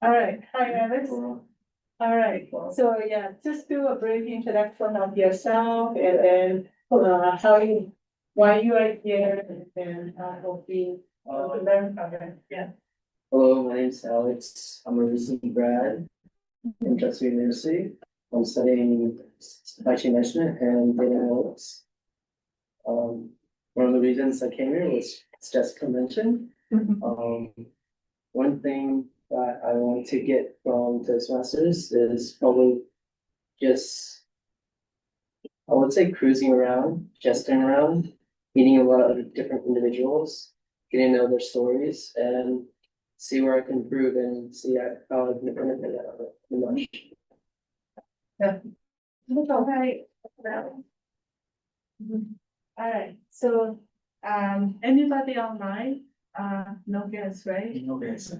All right, hi Alex. All right, so yeah, just do a brief introduction of yourself and how you, why you are here and hope we learn from it, yeah. Hello, my name's Alex. I'm a recent grad from Chester University. I'm studying supply chain management and data analytics. Um, One of the reasons I came here was, as Jessica mentioned, one thing that I want to get from Toastmasters is probably just, I would say cruising around, jesting around, meeting a lot of different individuals, getting to know their stories, and see where I can improve and see how I can benefit out of it pretty much. Yeah. Okay. All right, so anybody online? No guess, right? No guess.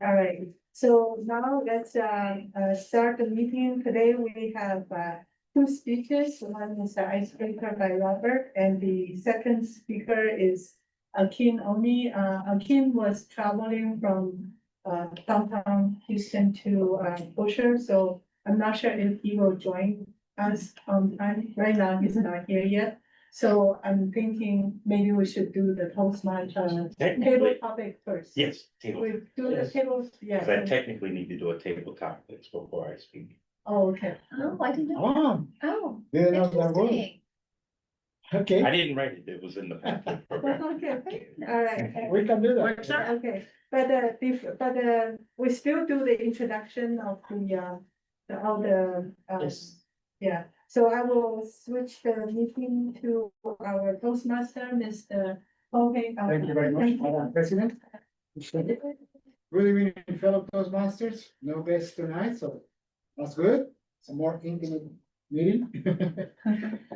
All right, so now let's start the meeting. Today we have two speakers. One is the icebreaker by Robert, and the second speaker is Akin Oni. Akin was traveling from downtown Houston to Busher, so I'm not sure if he will join us on time. Right now, he's not here yet. So I'm thinking maybe we should do the table Technically, topic first. yes, table. We do the Yes. tables, Because I yeah. technically need to do a table topics before I speak. Oh, okay. Oh, I didn't know. Oh, Oh, didn't know that was. interesting. Okay, I didn't write it, it was in the packet program. Okay, all right. we can do that. Okay, but we still do the introduction of all the, Yes. yeah. So I will switch the meeting to our Toastmaster, Mr. Jorge. Thank you very much, Madam President. Good evening, fellow Toastmasters. No guests tonight, so that's good. It's a more intimate meeting.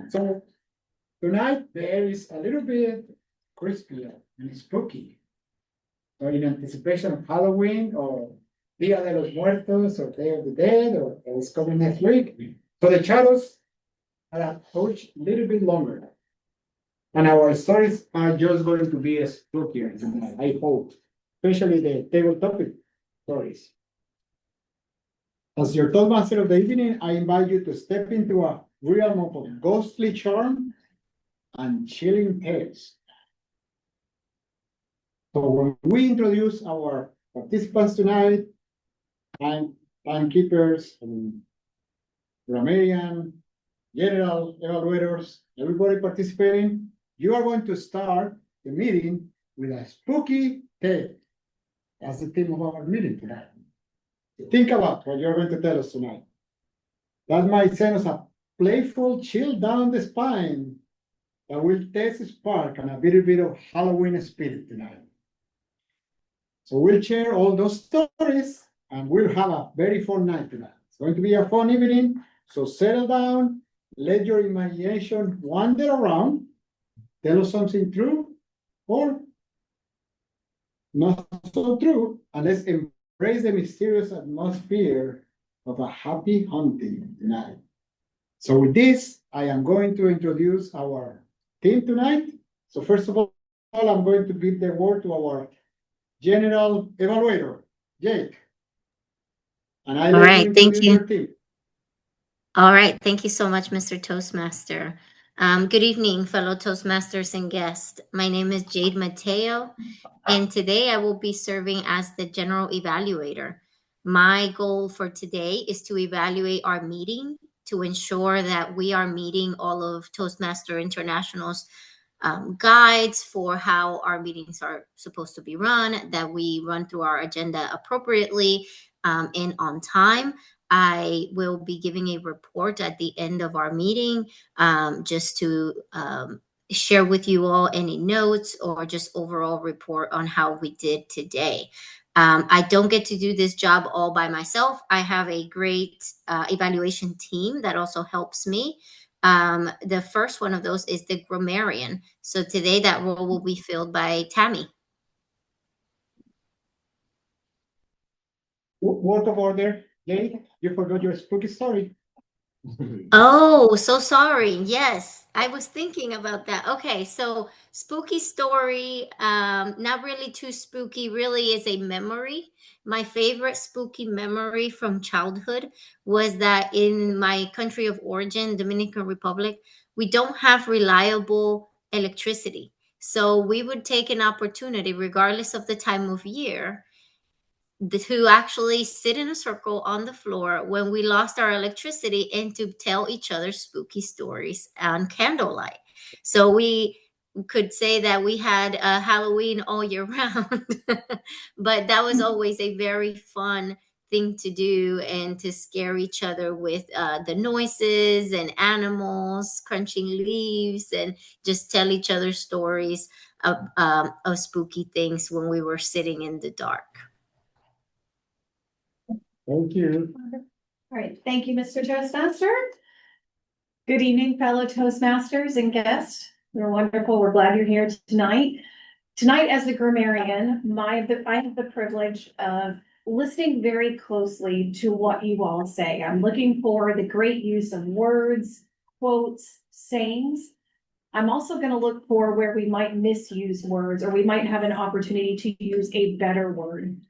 So tonight there is a little bit crispier and spooky. So in anticipation of Halloween or Dia de los Muertos or Day of the Dead or it's coming next week. So the shadows are a little bit longer. And our stories are just going to be spookier tonight, I hope, especially the table topic stories. As your Toastmaster of the evening, I invite you to step into a realm of ghostly charm and chilling tales. So when we introduce our participants tonight, timekeepers, grammarian, general evaluators, everybody participating, you are going to start the meeting with a spooky tale. That's the theme of our meeting tonight. Think about what you're going to tell us tonight. That might send us a playful chill down the spine that will test spark and a little bit of Halloween spirit tonight. So we'll share all those stories and we'll have a very fun night tonight. It's going to be a fun evening, so settle down, let your imagination wander around, tell us something true or not so true, and let's embrace the mysterious atmosphere of a happy hunting tonight. So with this, I am going to introduce our team tonight. So first of all, I'm going to give the word to our general evaluator, Jake. And I All right, thank you. your team. All right, thank you so much, Mr. Toastmaster. Good evening, fellow Toastmasters and guests. My name is Jade Mateo, and today I will be serving as the general evaluator. My goal for today is to evaluate our meeting to ensure that we are meeting all of Toastmaster International's guides for how our meetings are supposed to be run, that we run through our agenda appropriately and on time. I will be giving a report at the end of our meeting just to share with you all any notes or just overall report on how we did today. I don't get to do this job all by myself. I have a great evaluation team that also helps me. The first one of those is the grammarian. So today that role will be filled by Tammy. Word of order, Jake, you forgot your spooky story. Oh, so sorry. Yes, I was thinking about that. Okay, so spooky story, not really too spooky, really is a memory. My favorite spooky memory from childhood was that in my country of origin, Dominican Republic, we don't have reliable electricity. So we would take an opportunity, regardless of the time of year, to actually sit in a circle on the floor when we lost our electricity and to tell each other spooky stories on candlelight. So we could say that we had Halloween all year round, but that was always a very fun thing to do and to scare each other with the noises and animals crunching leaves and just tell each other stories of spooky things when we were sitting in the dark. Thank you. All right, thank you, Mr. Toastmaster. Good evening, fellow Toastmasters and guests. You're wonderful. We're glad you're here tonight. Tonight, as the grammarian, I have the privilege of listening very closely to what you all say. I'm looking for the great use of words, quotes, sayings. I'm also going to look for where we might misuse words or we might have an opportunity to use a better word.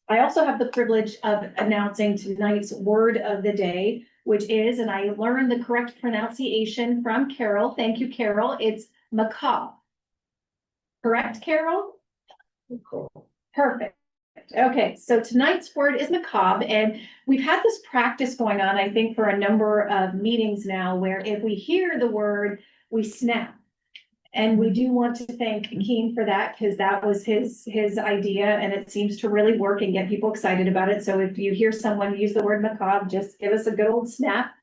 I also have the privilege of announcing tonight's word of the day, which is, and I learned the correct pronunciation from Carol. Thank you, Carol. It's macabre. Correct, Carol? Perfect. Okay, so tonight's word is macabre, and we've had this practice going on, I think, for a number of meetings now, where if we hear the word, we snap. And we do want to thank Keen for that, because that was his idea, and it seems to really work and get people excited about it. So if you hear someone use the word macabre, just give us a good old snap.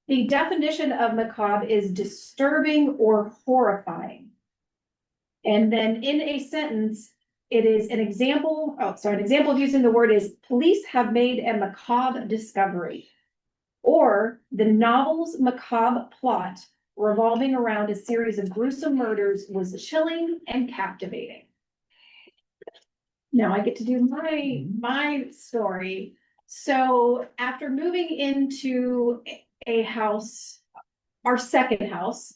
The definition of macabre is disturbing or horrifying. And then in a sentence, it is an example, an example of using the word is, police have made a macabre discovery. Or the novel's macabre plot revolving around a series of gruesome murders was chilling and captivating. Now I get to do my story. So after moving into a house, our second house,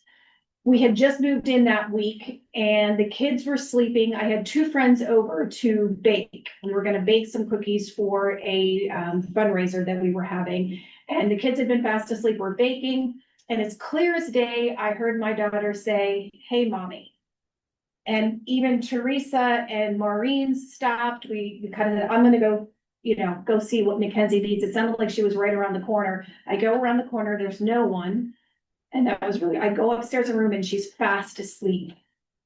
we had just moved in that week and the kids were sleeping. I had two friends over to bake. We were going to bake some cookies for a fundraiser that we were having. And the kids had been fast asleep. We're baking. And it's clear as day, I heard my daughter say, "Hey, mommy." And even Teresa and Maureen stopped. We kind of, I'm going to go, go see what Mackenzie needs. It sounded like she was right around the corner. I go around the corner. There's no one. And that was really, I go upstairs in the room and she's fast asleep.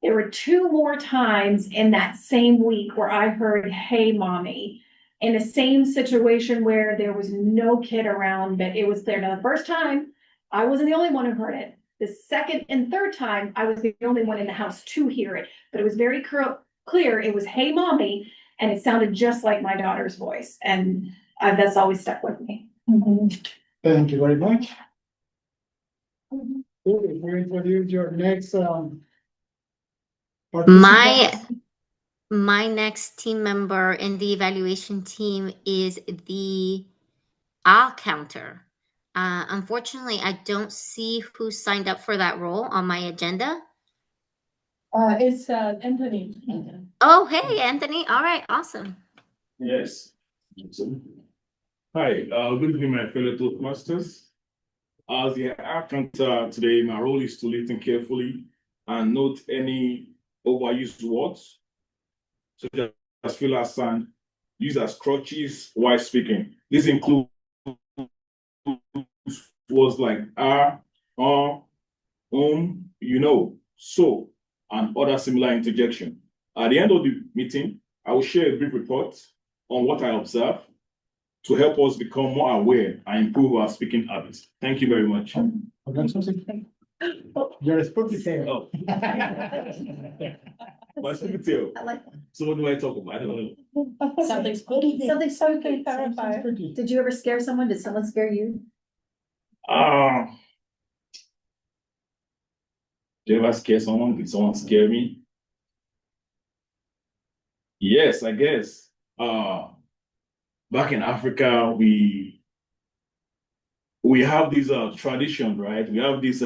There were two more times in that same week where I heard, "Hey, mommy," in the same situation where there was no kid around, but it was clear. Now, the first time, I wasn't the only one who heard it. The second and third time, I was the only one in the house to hear it, but it was very clear. It was, "Hey, mommy," and it sounded just like my daughter's voice. And that's always stuck with me. Thank you very much. We introduce your next participant. My next team member in the evaluation team is the all counter. Unfortunately, I don't see who signed up for that role on my agenda. It's Anthony. Oh, hey, Anthony. All right, awesome. Yes. Hi, good evening, my fellow Toastmasters. As the accountant today, my role is to listen carefully and note any overused words, such as filler and used as crutches while speaking. This includes words like so, and other similar interjection. At the end of the meeting, I will share a brief report on what I observed to help us become more aware and improve our speaking habits. Thank you very much. You're a spooky tail. Oh. My speaking tail. I like that. So what do I talk about? I don't know. Something spooky. Something spooky. Spooky. Did you ever scare someone? Did someone scare you? Do you ever scare someone? Did someone scare me? Yes, I guess. Back in Africa, we have this tradition, right? We have this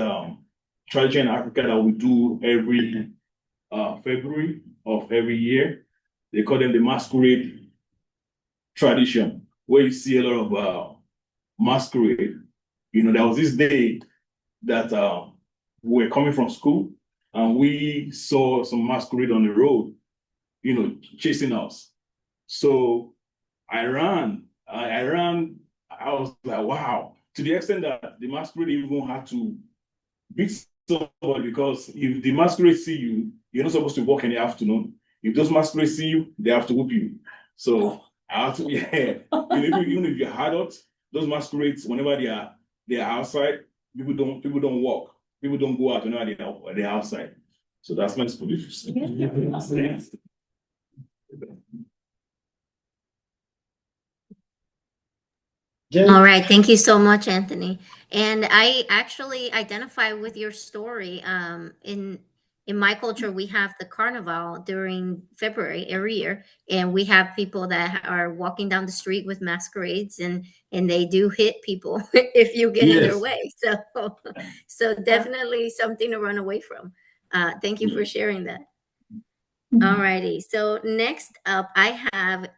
tradition in Africa that we do every February of every year. They call them the masquerade tradition, where you see a lot of masquerade. You know, there was this day that we were coming from school and we saw some masquerade on the road, you know, chasing us. So I ran. I ran. I was like, wow. To the extent that the masquerade even had to beat somebody, because if the masquerade see you, you're not supposed to walk in the afternoon. If those masquerades see you, they have to whoop you. So I have to, yeah. Even if you're adults, those masquerades, whenever they are outside, people don't walk. People don't go out whenever they're outside. So that's my solution. Jay, All right, thank you so much, Anthony. And I actually identify with your story. In my culture, we have the carnival during February every year, and we have people that are walking down the street with masquerades, and they do hit people if you get in their Yes. way. So definitely something to run away from. Thank you for sharing that. All righty. So next up, I have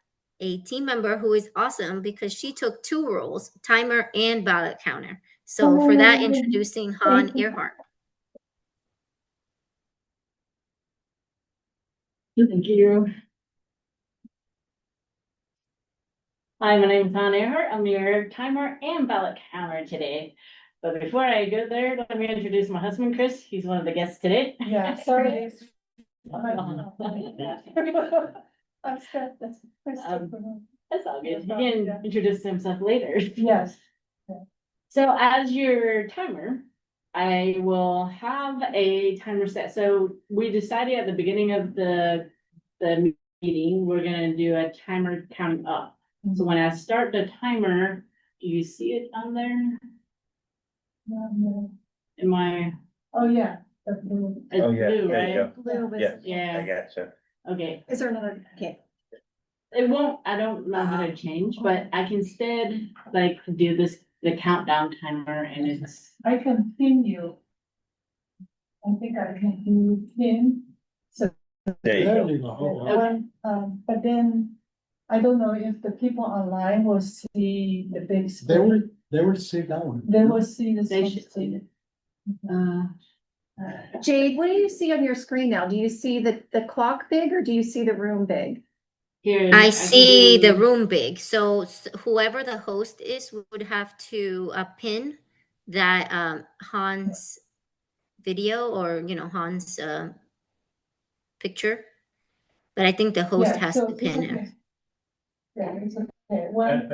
a team member who is awesome because she took two roles, timer and ballot counter. So for that, introducing Han Earhart. Thank you. Hi, my name is Han Earhart. I'm your timer and ballot counter today. But before I go there, let me introduce my husband, Chris. He's one of the guests today. Yeah, sorry. That's all good. He can introduce himself later. Yes. So as your timer, I will have a timer set. So we decided at the beginning of the meeting, we're gonna do a timer counting up. So when I start the timer, do you see it on there? Am I? Oh, yeah. It's Oh, yeah, blue, there you right? go. Yes, I Yeah, gotcha. okay. Is there another? Okay. It won't, I don't know how to change, but I can instead like do the countdown timer and it's. I can pin you. I think I can do pin. There you there go. you go. But then I don't know if the people online will see the big They will, screen. they will sit down. They will see the. They should see it. Jade, what do you see on your screen now? Do you see the clock big or do you see the room big? Here. I can see the do- room big. So whoever the host is would have to pin that Han's video or, you know, Han's picture. But I think the host Yeah, has so to it's pin it. okay. Yeah, it's okay.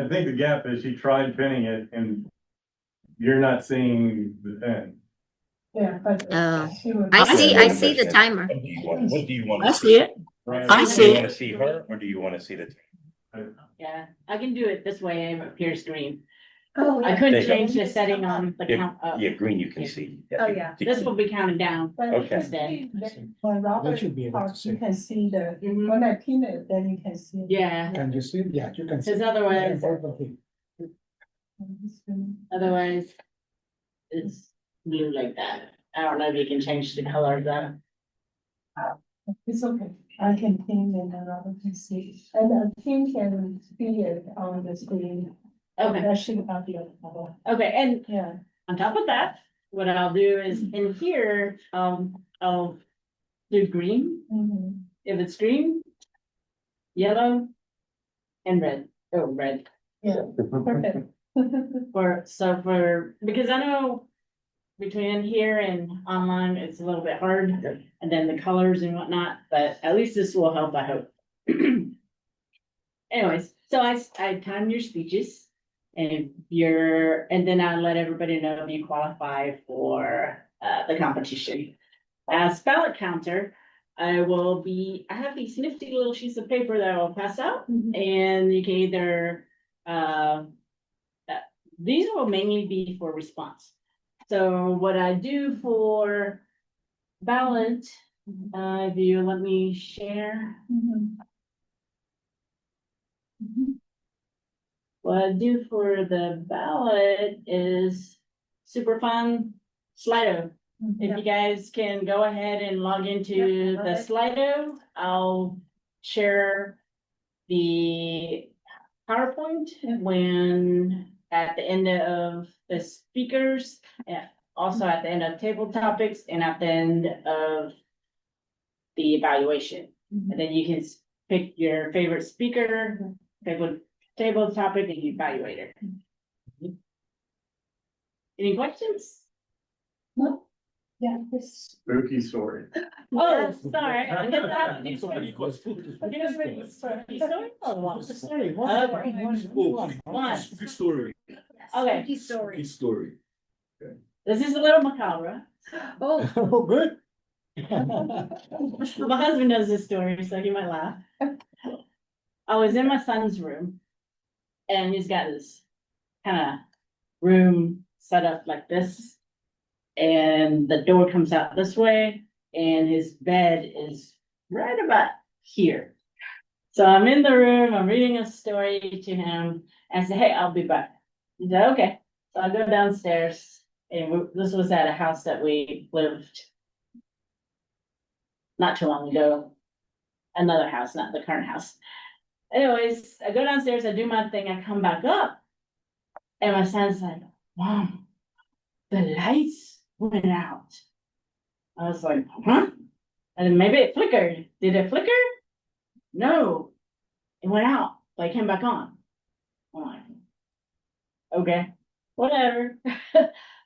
I think the gap is she tried pinning it and you're not seeing the pin. Yeah, but. Oh. she will- I Yeah, see the question is, timer. What do you want I to see it. I see Do you it. want to see her or do you want to see the? Yeah, I can do it this way, up here screen. Oh, I yeah. couldn't There you go. change the setting on the count up. Yeah, green you can see. Oh, yeah. This will be counted down. But Okay. instead, when Robert should be able to talks, see. you can see the, Mhm. when I pin it, then you can see. it. Yeah, Can you see? Yeah, you can see. because otherwise, otherwise it's blue like that. I don't know if you can change the color of that. It's okay, I can pin and then Robert can see, and the team can see it on the screen. Okay, That should not be a problem, okay, and yeah. on top of that, what I'll do is in here, I'll do green. Mhm. If it's green, yellow, and red. Oh, red. Yeah, perfect. Because I know between here and online, it's a little bit hard, and then the colors and whatnot, but at least this will help, I hope. Anyways, so I time your speeches. And then I let everybody know if you qualify for the competition. As ballot counter, I have these nifty little sheets of paper that I'll pass out, and you can either, these will mainly be for response. So what I do for ballot, if you let me share. What I do for the ballot is super fun Slido. If you guys can go ahead and log into the Slido, I'll share the PowerPoint when at the end of the speakers, and also at the end of table topics and at the end of the evaluation. And then you can pick your favorite speaker, favorite table topic, and evaluator. Any questions? No? Yeah, this. Spooky story. Oh, sorry. I guess that- Somebody got spooked. Okay, let's read the story. Oh, wow. Sorry, One. Spooky story. Okay, Spooky story. this is a little macabre. Oh. Oh, good. My husband knows this story, so he might laugh. I was in my son's room, and he's got this kind of room set up like this. And the door comes out this way, and his bed is right about here. So I'm in the room, I'm reading a story to him, and I say, hey, I'll be back. He said, okay. So I go downstairs, and this was at a house that we lived not too long ago. Another house, not the current house. Anyways, I go downstairs, I do my thing, I come back up, and my son's like, Mom, the lights went out. I was like, huh? And maybe it flickered. Did it flicker? No, it went out, but it came back on. I'm like, okay, whatever.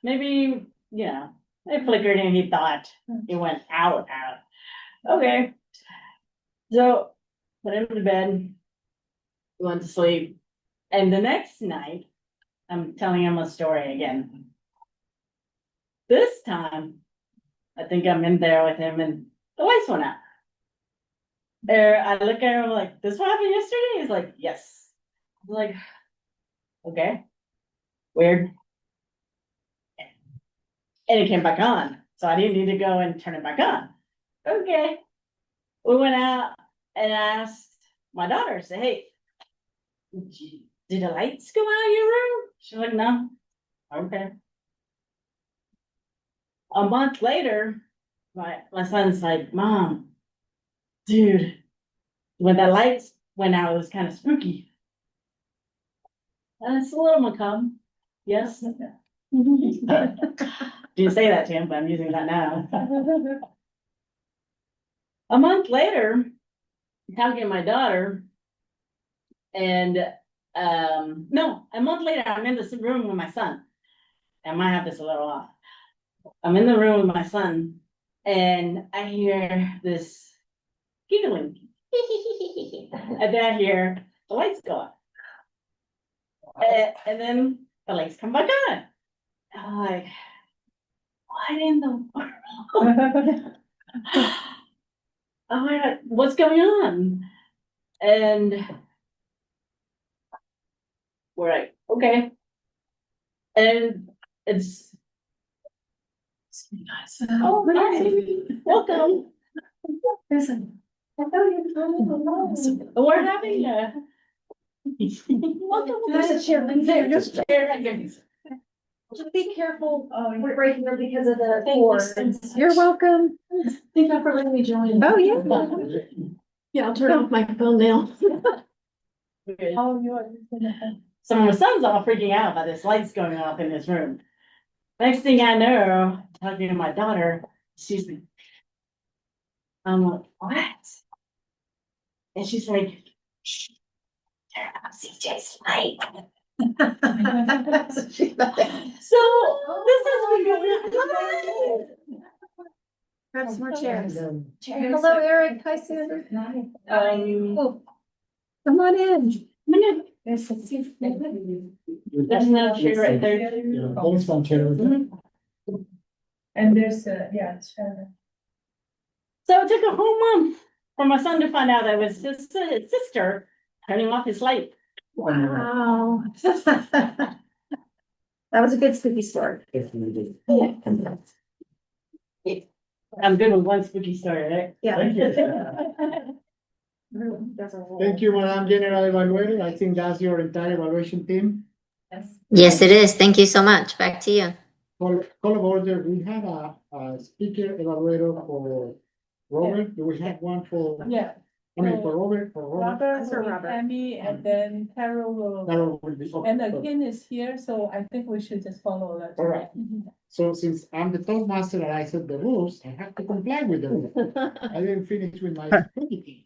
Maybe, it flickered and he thought it went out. Okay. So, put him to bed, went to sleep. And the next night, I'm telling him a story again. This time, I think I'm in there with him and the lights went out. I look at him like, this what happened yesterday? He's like, yes. I'm like, okay, weird. And it came back on. So I didn't need to go and turn it back on. Okay. We went out and I asked my daughter, say, hey, did the lights go out of your room? She's like, no. Okay. A month later, my son's like, Mom, dude, when the lights went out, it was kind of spooky. And it's a little macabre. Yes. Didn't say that to him, but I'm using that now. A month later, I'm talking to my daughter, and no, a month later, I'm in the room with my son. I might have this a little off. I'm in the room with my son, and I hear this giggling. And then I hear the lights go off. And then the lights come back on. I'm like, what in the world? I'm like, what's going on? And we're like, okay. And it's nice. Oh, hi. Welcome. Listen. I thought you were We're having a. Welcome. There's a chair in there. Just chair right there. Just be careful, right here because of the Thank you. cords. You're welcome. Thank you for letting me join. Oh, yeah. Yeah, I'll turn off my phone now. Oh, you are. So my son's all freaking out about this lights going off in his room. Next thing I know, talking to my daughter, she's like, I'm like, what? And she's like, shh, turn off CJ's light. So this is what going on. Grab some more chairs. Chairs. Hello, Eric. Hi, Sandra. Oh, Come on in. come on. There's a seat. There's another chair right there. Yeah, always fun chair. And there's a, yeah, it's, So it took a whole month for my son to find out that it was his sister turning off his light. wow. That was a good spooky story. Yeah. I'm good with one spooky story, right? Yeah. Thank you, Madam General Evaluator. I think that's your entire evaluation team. Yes, it is. Thank you so much. Back to you. call of order, we have a speaker evaluator for Robert. Do we have one for, Yeah, I mean, for Robert, for Robert? Robert, For will be Robert. Tammy, and then Carol will, Carol will be. and Akin is here, so I think we should just follow that. All right. So since I'm the Toastmaster and I set the rules, I have to comply with them. I didn't finish with my speaking.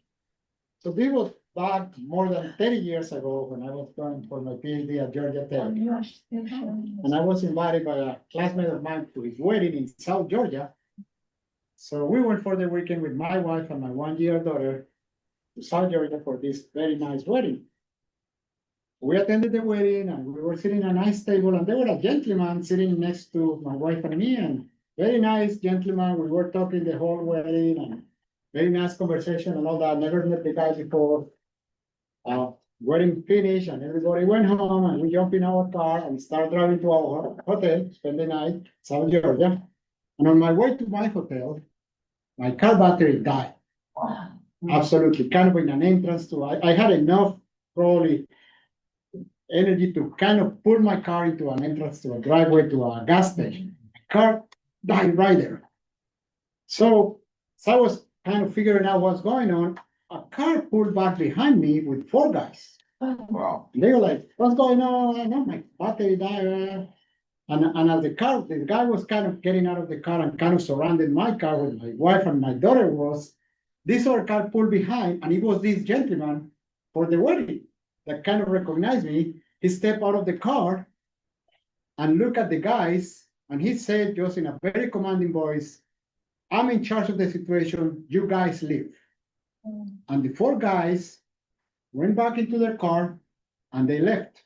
So this was back more than 30 years ago when I was going for my PhD at Georgia Tech. And I was invited by a classmate of mine to his wedding in South Georgia. So we went for the weekend with my wife and my 1-year daughter to South Georgia for this very nice wedding. We attended the wedding and we were sitting at a nice table and there was a gentleman sitting next to my wife and me, and very nice gentleman. We were talking the whole wedding and very nice conversation and all that. Never met the guy before. Wedding finished and everybody went home and we jumped in our car and started driving to our hotel, spend the night, South Georgia. And on my way to my hotel, my car battery died. Absolutely, kind of in an entrance to, I had enough probably energy to kind of pull my car into an entrance to a driveway to a gas station. Car died right there. So I was kind of figuring out what's going on. A car pulled back behind me with 4 guys. Wow. They were like, what's going on? I know my battery died. And as the guy was kind of getting out of the car and kind of surrounding my car where my wife and my daughter was, this other car pulled behind and it was this gentleman for the wedding that kind of recognized me. He stepped out of the car and looked at the guys and he said just in a very commanding voice, I'm in charge of the situation, you guys leave. And the 4 guys went back into their car and they left.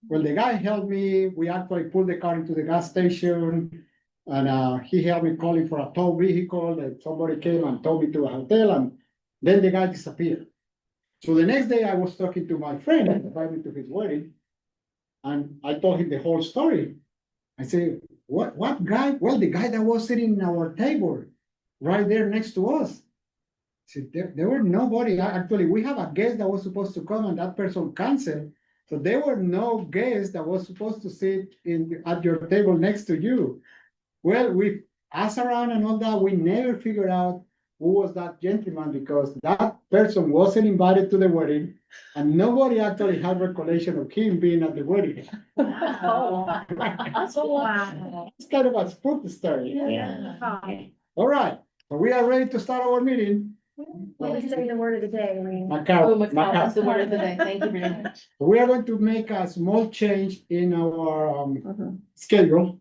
Well, the guy helped me. We actually pulled the car into the gas station and he helped me calling for a tow vehicle that somebody came and towed me to a hotel and then the guy disappeared. So the next day I was talking to my friend and invited me to his wedding and I told him the whole story. I said, what guy? Well, the guy that was sitting in our table right there next to us. So there were nobody. Actually, we have a guest that was supposed to come and that person canceled. So there were no guests that was supposed to sit at your table next to you. Well, we asked around and all that. We never figured out who was that gentleman because that person wasn't invited to the wedding and nobody actually had recollection of him being at the wedding. Wow. That's a lot. It's kind of a spooky story. Yeah. All right, so we are ready to start our meeting. Let me say the word of the day. Macau. That's the word of the day. Thank you very much. We are going to make a small change in our schedule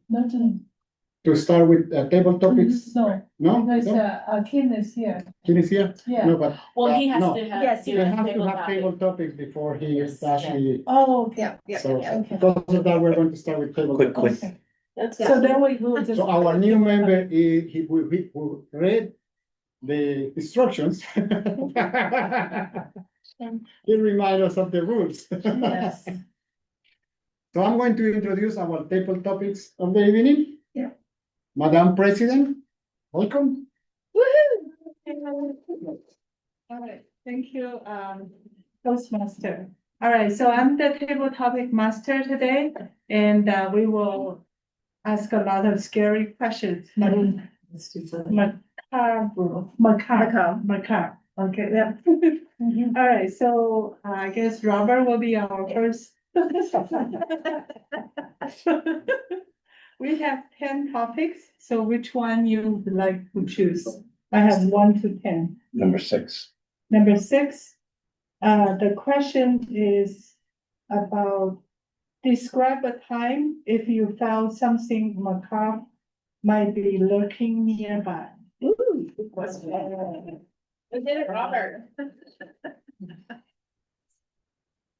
to start with table topics. No, No? because No? Akin is here. Can you see it? Yeah. No, but. Well, he has no. to have. Yes, do We a have to table have topic. table topics before he Yes, actually. Oh, okay. So okay. because of that, we're going to start with table. Quick, topics. quick. That's So then we will just. So our new member, he read the instructions. He remind us of the rules. Yes. So I'm going to introduce our table topics of the evening. Yeah. Madam President, welcome. All right, thank you, Toastmaster. All right, so I'm the table topic master today, and we will ask a lot of scary questions. Macabre. Okay, yeah. All right, so I guess Robert will be our first. We have 10 topics, so which one you would like to choose? I have 1 to 10. Number 6. Number 6, the question is about describe a time if you found something macabre might be lurking nearby. Ooh, good question. We did it, Robert.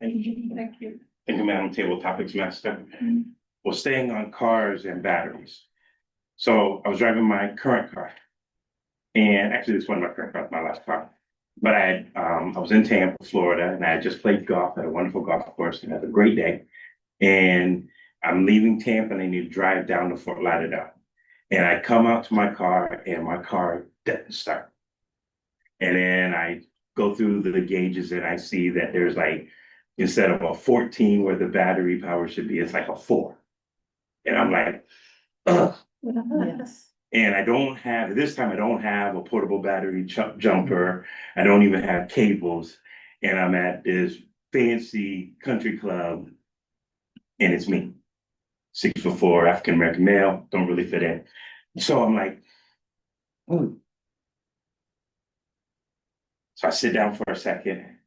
Thank you. Thank you. Thank you, Madam Table Topics Master. Well, staying on cars and batteries. So I was driving my current car. And actually, this wasn't my current car, my last car. But I was in Tampa, Florida, and I had just played golf at a wonderful golf course and had a great day. And I'm leaving Tampa and I need to drive down to Fort Lauderdale. And I come out to my car and my car doesn't start. And then I go through the gauges and I see that there's like, instead of a 14 where the battery power should be, it's like a 4. And I'm like, ugh. Yes. And this time I don't have a portable battery jumper. I don't even have cables. And I'm at this fancy country club and it's me, 6'4", African American male, don't really fit in. So I'm like, "Ooh." So I sit down for a second,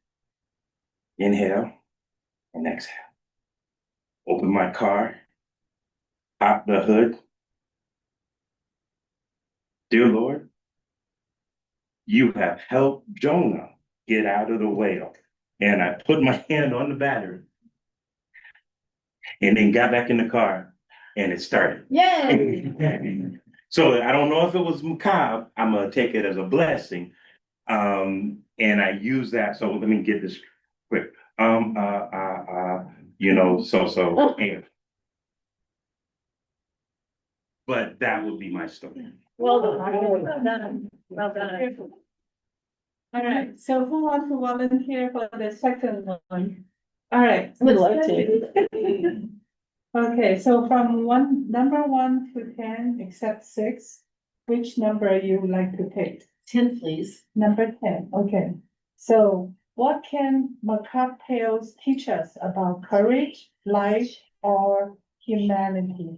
inhale and exhale. Open my car, pop the hood. Dear Lord, you have helped Jonah get out of the whale. And I put my hand on the battery and then got back in the car and it started. Yay! So I don't know if it was macabre. I'm gonna take it as a blessing. And I use that. So let me get this quick. And but that would be my story. Well done. Well done. All right, so who wants to volunteer for the second one? All right. Would love to. Okay, so from number 1 to 10, except 6, which number you would like to take? 10, please. Number 10, okay. So what can macabre tales teach us about courage, life, or humanity?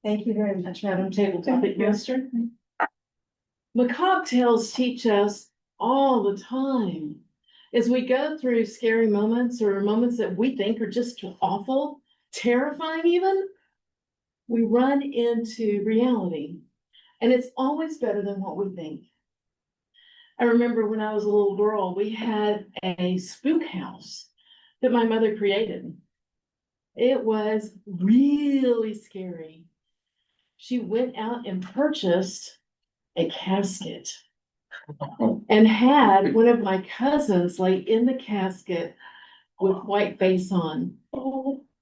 Thank you very much, Madam Table Topic Master. Macabre tales teach us all the time. As we go through scary moments or moments that we think are just awful, terrifying even, we run into reality. And it's always better than what we think. I remember when I was a little girl, we had a spook house that my mother created. It was really scary. She went out and purchased a casket and had one of my cousins lay in the casket with white face on.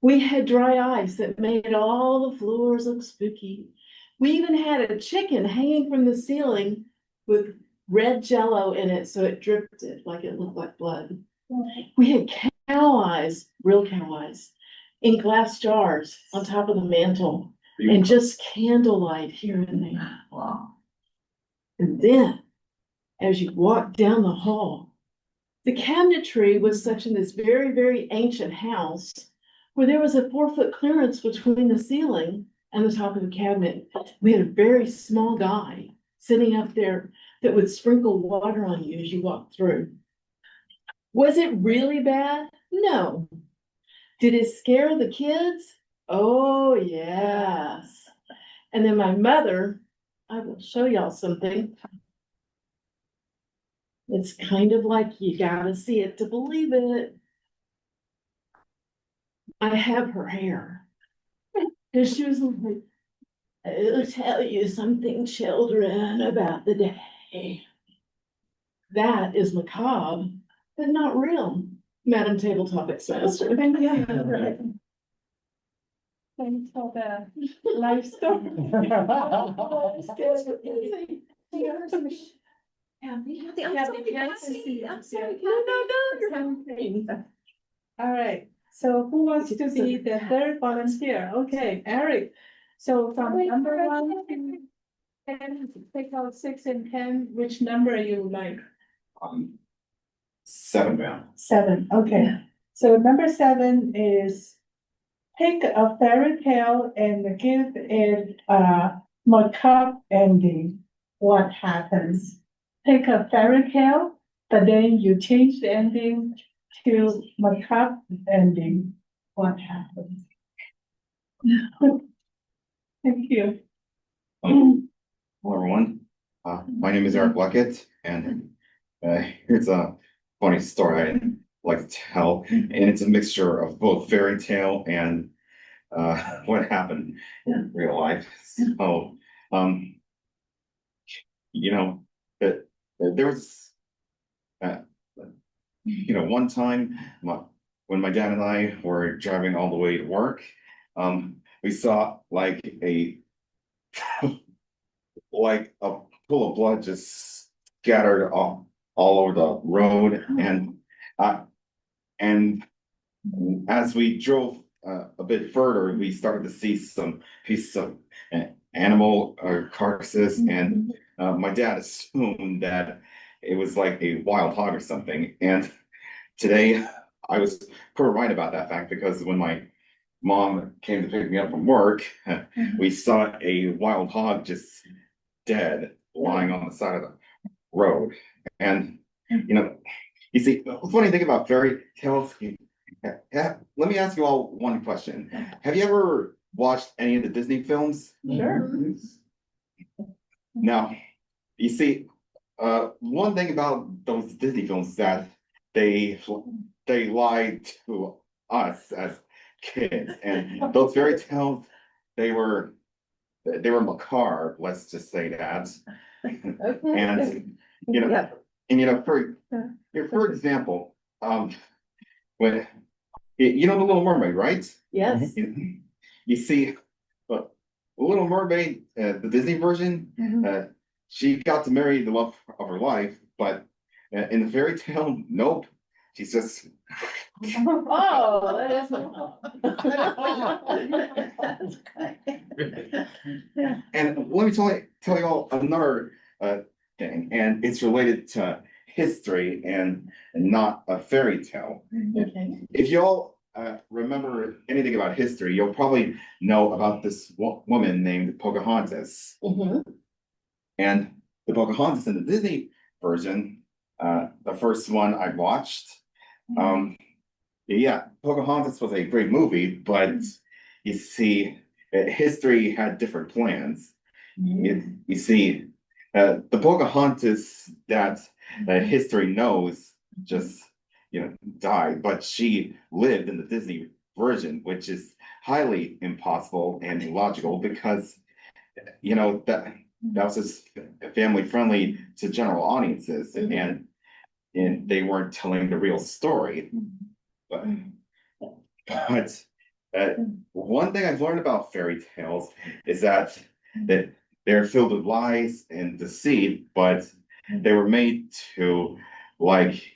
We had dry ice that made all the floors look spooky. We even had a chicken hanging from the ceiling with red jello in it, so it dripped it like it looked like blood. We had cow eyes, real cow eyes, in glass jars on top of the mantle, and just candlelight here and there. Wow. And then, as you walk down the hall, the cabinetry was such in this very, very ancient house where there was a 4-foot clearance between the ceiling and the top of the cabinet. We had a very small guy sitting up there that would sprinkle water on you as you walked through. Was it really bad? No. Did it scare the kids? Oh, yes. And then my mother, I will show y'all something. It's kind of like you gotta see it to believe it. I have her hair. And she was like, I'll tell you something, children, about the day. That is macabre, but not real. Madam Table Topics Master. Thanks for the life story. All right, so who wants to be the third volunteer? Okay, Eric. So from number 1 to 10, take out 6 and 10, which number you like? 7, ma'am. 7, okay. So number 7 is take a fairy tale and give it a macabre ending. What happens? Take a fairy tale, but then you change the ending to macabre ending. What happens? Thank you. Hello, everyone. My name is Eric Luckett, and here's a funny story I'd like to tell. And it's a mixture of both fairy tale and what happened in real life. So, there was, one time when my dad and I were driving all the way to work, we saw like a pool of blood just scattered all over the road, and as we drove a bit further, we started to see some pieces of animal carcasses, and my dad assumed that it was like a wild hog or something. And today I was proved right about that fact, because when my mom came to pick me up from work, we saw a wild hog just dead lying on the side of the road. And you see, the funny thing about fairy tales, let me ask you all one question. Have you ever watched any of the Disney films? Sure. Now, you see, one thing about those Disney films is that they lied to us as kids, and those fairy tales, they were macabre, let's just say that. And for example, when the Little Mermaid, right? Yes. You see, the Little Mermaid, the Disney version, she got to marry the love of her life, but in the fairy tale, nope. She's just. Oh, that is. And let me tell you all another thing, and it's related to history and not a fairy tale. Okay. If y'all remember anything about history, you'll probably know about this woman named Pocahontas. And the Pocahontas in the Disney version, the first one I watched, yeah, Pocahontas was a great movie, but you see, history had different plans. You see, the Pocahontas that history knows just died, but she lived in the Disney version, which is highly impossible and illogical, because that was just family friendly to general audiences, and they weren't telling the real story. But one thing I've learned about fairy tales is that they're filled with lies and deceit, but they were made to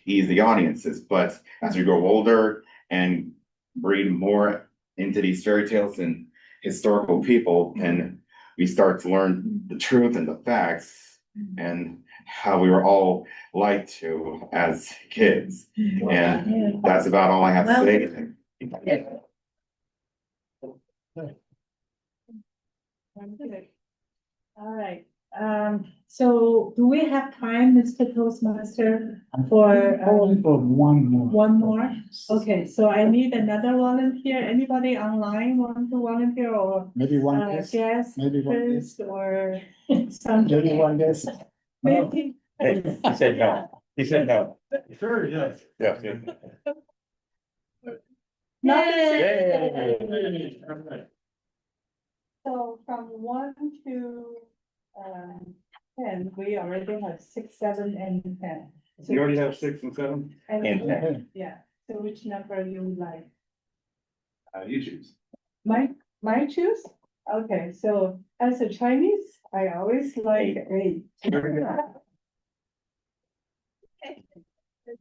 ease the audiences. But as we grow older and read more into these fairy tales and historical people, and we start to learn the truth and the facts and how we were all lied to as kids. And that's about all I have to say. All right, so do we have time, Mr. Toastmaster, for Only for one more. one more? Okay, so I need another volunteer. Anybody online want to volunteer, or Maybe one guess, guest, maybe one Chris, or something? maybe one guess. Maybe. Hey, he said no. He said no. Sure, yes. Yeah. Nothing. Yay. So from 1 to 10, we already have 6, 7, and 10. So You already have 6 and 7? and And 10. yeah, so which number you would like? You choose. My choose? Okay, so as a Chinese, I always like 8.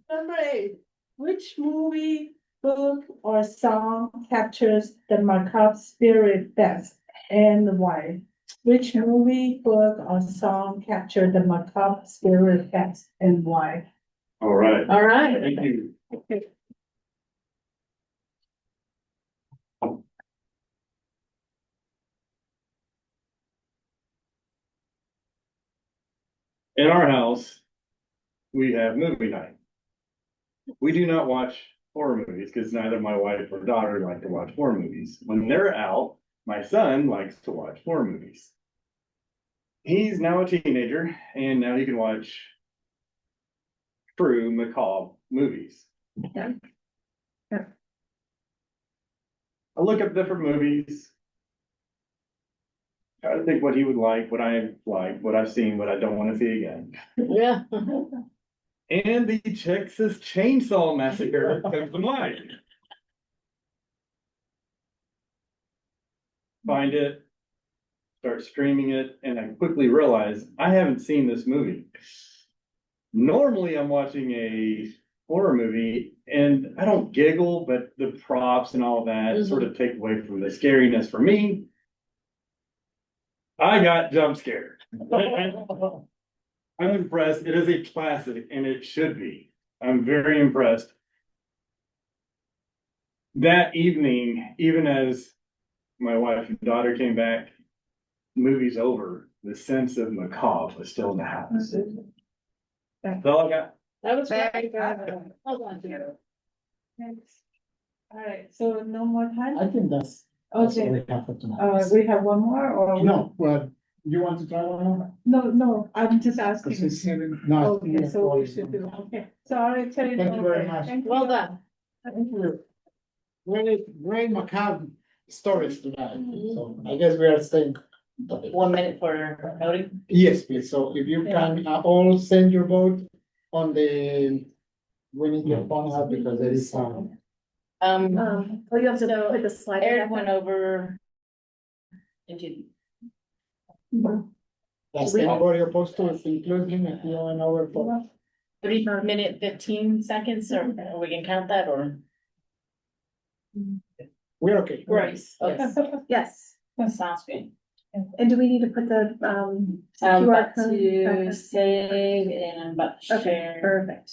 Number 8, which movie, book, or song captures the macabre spirit best, and why? Which movie, book, or song captured the macabre spirit best, and why? All right. All right. Thank you. Okay. In our house, we have movie night. We do not watch horror movies because neither my wife or daughter like to watch horror movies. When they're out, my son likes to watch horror movies. He's now a teenager, and now he can watch true macabre movies. Yeah. Yeah. I look up different movies. Try to think what he would like, what I like, what I've seen, what I don't want to see again. Yeah. And the Texas Chainsaw Massacre comes to mind. Find it, start streaming it, and I quickly realize I haven't seen this movie. Normally, I'm watching a horror movie, and I don't giggle, but the props and all that sort of take away from the scariness for me. I got jump scared. I'm impressed. It is a classic, and it should be. I'm very impressed. That evening, even as my wife and daughter came back, movie's over, the sense of macabre was still in the house. That's all I got. That was Very good. Hold on. Thanks. All right, so no more time? I think that's all Okay, we have for tonight. we have one more or? No, well, you want to try one more? No, I'm just asking. This is seven. No. Okay, so we should do, okay, so I'll return it. Thank you very over. much. Thank Well you. done. Thank you. Great macabre stories tonight, so I guess we are staying. 1 minute for voting. Yes, please, so if you can all send your vote on the, we need your phone out because there is some. Oh, you have to put the slide. Eric went over. Into. Does anybody opposed to include him if you went over for? 3 minute 15 seconds, or we can count that, or? We're okay. Grace, yes, Yes, sounds good. and do we need to put the, I'm QR about code? to save and I'm about to Okay, share. perfect.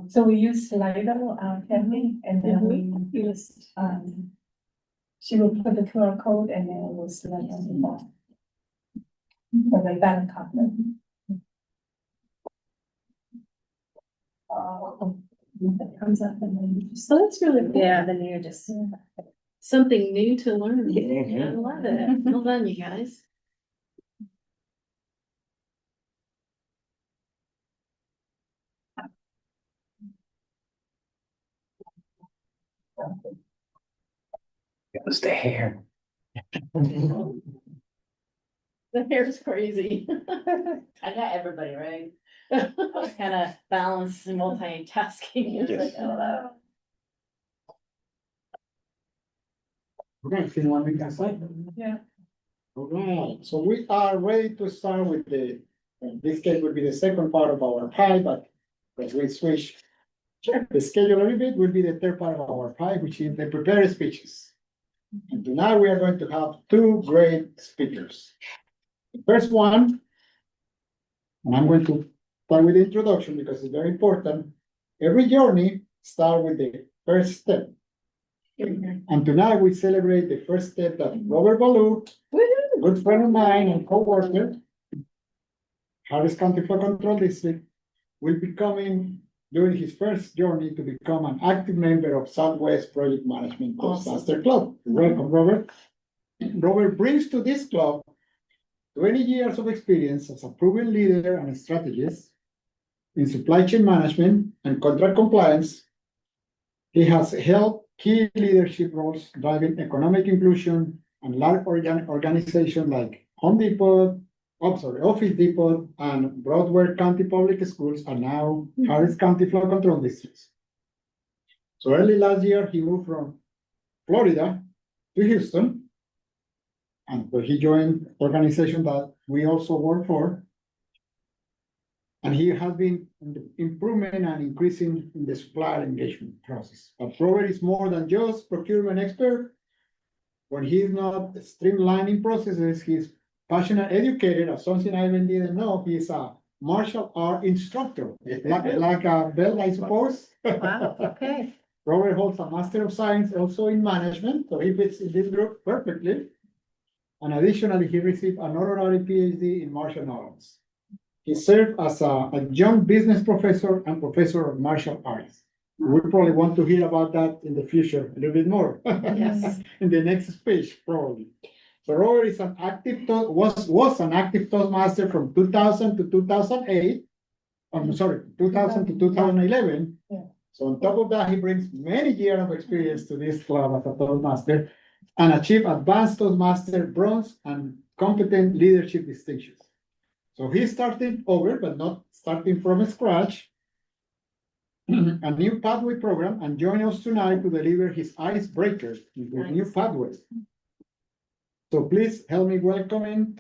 So we use Slido, can we? And then we use, she will put the QR code and then we'll select on that. For the ballot copy. That comes up and then. So that's really cool. Yeah, then you're just. Something new to learn. Mhm. I love it. Well done, you guys. It was the hair. The hair's crazy. I got everybody right. I was kind of balanced and multitasking. It's like, oh, wow. Okay, if you want me to say. Yeah. All right, so we are ready to start with the, in this case would be the second part of our pie, but as we switch. The schedule a little bit will be the third part of our pie, which is the prepared speeches. And tonight we are going to have two great speakers. The first one, and I'm going to start with the introduction because it's very important. Every journey starts with the first step. And tonight we celebrate the first step that Robert Ballou, a good friend of mine and co-worker, Harris County Flood Control District, will be coming during his first journey to become an active member of Southwest Project Management Toastmaster Club. Welcome, Robert. Robert brings to this club 20 years of experience as a proven leader and strategist in supply chain management and contract compliance. He has held key leadership roles driving economic inclusion and large organizations like Home Depot, Office Depot and Broward County Public Schools are now Harris County Flood Control Districts. So early last year, he moved from Florida to Houston. And where he joined organization that we also work for. And he has been improving and increasing in the supplier engagement process. But Robert is more than just procurement expert. When he's not streamlining processes, he's passionate educator, something I even didn't know. He's a martial art instructor, like a bell, I suppose. Wow, okay. Robert holds a Master of Science also in management, so he fits in this group perfectly. And additionally, he received an honorary PhD in martial arts. He served as a young business professor and professor of martial arts. We probably want to hear about that in the future a little bit more. Yes. In the next speech, probably. So Robert is an active, was an active Toastmaster from 2000 to 2008. I'm sorry, 2000 to 2011. Yeah. So on top of that, he brings many years of experience to this club as a Toastmaster and achieved advanced Toastmaster bronze and competent leadership distinctions. So he's starting over, but not starting from scratch. A new pathway program and join us tonight to deliver his icebreaker with new pathways. So please help me welcome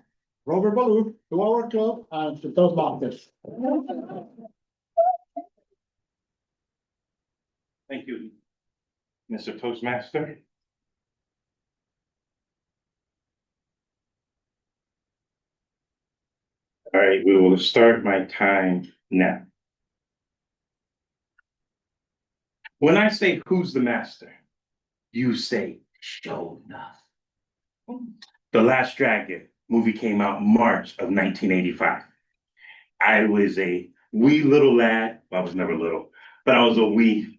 Robert Baloo to our club and to Toastmasters. Thank you, Mr. Toastmaster. All right, we will start my time now. When I say who's the master, you say show enough. The Last Dragon movie came out March of 1985. I was a wee little lad. Well, I was never little, but I was a wee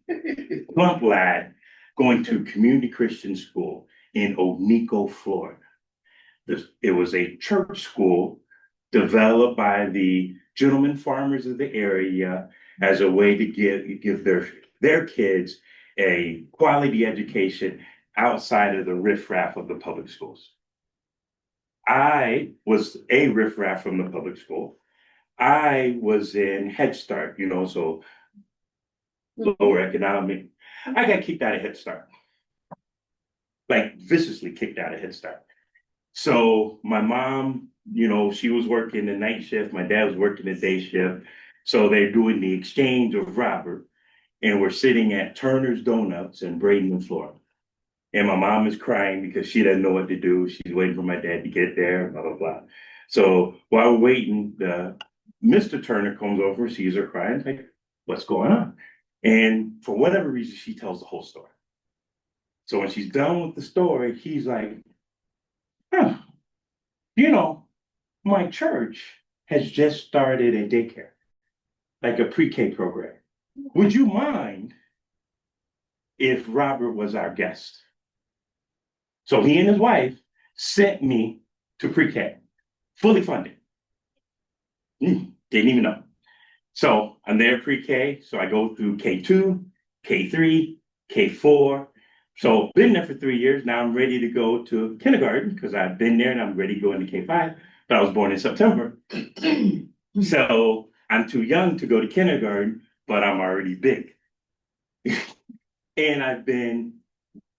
plump lad going to community Christian school in Oneiko, Florida. It was a church school developed by the gentlemen farmers of the area as a way to give their kids a quality education outside of the riffraff of the public schools. I was a riffraff from the public school. I was in Head Start, so lower economic. I got kicked out of Head Start, like viciously kicked out of Head Start. So my mom, she was working the night shift. My dad was working the day shift. So they're doing the exchange of Robert, and we're sitting at Turner's Donuts in Bradenton, Florida. And my mom is crying because she doesn't know what to do. She's waiting for my dad to get there, blah, blah, blah. So while we're waiting, Mr. Turner comes over, sees her crying, like, what's going on? And for whatever reason, she tells the whole story. So when she's done with the story, he's like, my church has just started a daycare, like a pre-K program. Would you mind if Robert was our guest? So he and his wife sent me to pre-K, fully funded. Didn't even know. So I'm there pre-K. So I go through K2, K3, K4. So been there for 3 years. Now I'm ready to go to kindergarten because I've been there and I'm ready to go into K5. But I was born in September. So I'm too young to go to kindergarten, but I'm already big. And I've been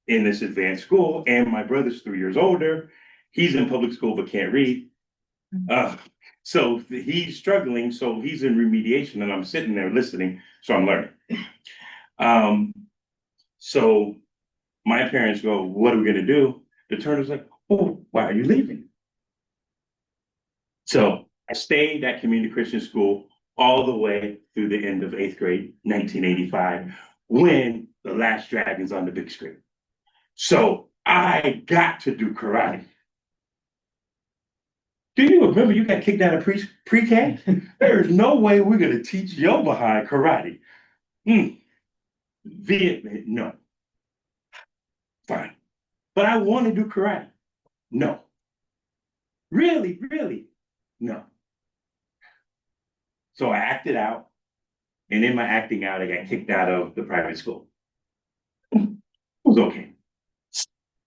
in this advanced school, and my brother's 3 years older. He's in public school but can't read. So he's struggling, so he's in remediation, and I'm sitting there listening, so I'm learning. So my parents go, what are we gonna do? The Turner's like, oh, why are you leaving? So I stayed at community Christian school all the way through the end of 8th grade, 1985, when The Last Dragon's on the big screen. So I got to do karate. Do you remember you got kicked out of pre-K? There is no way we're going to teach your behind karate. Vietnam, no. Fine. But I want to do karate. No. Really? No. So I acted out. And in my acting out, I got kicked out of the private school. It was okay.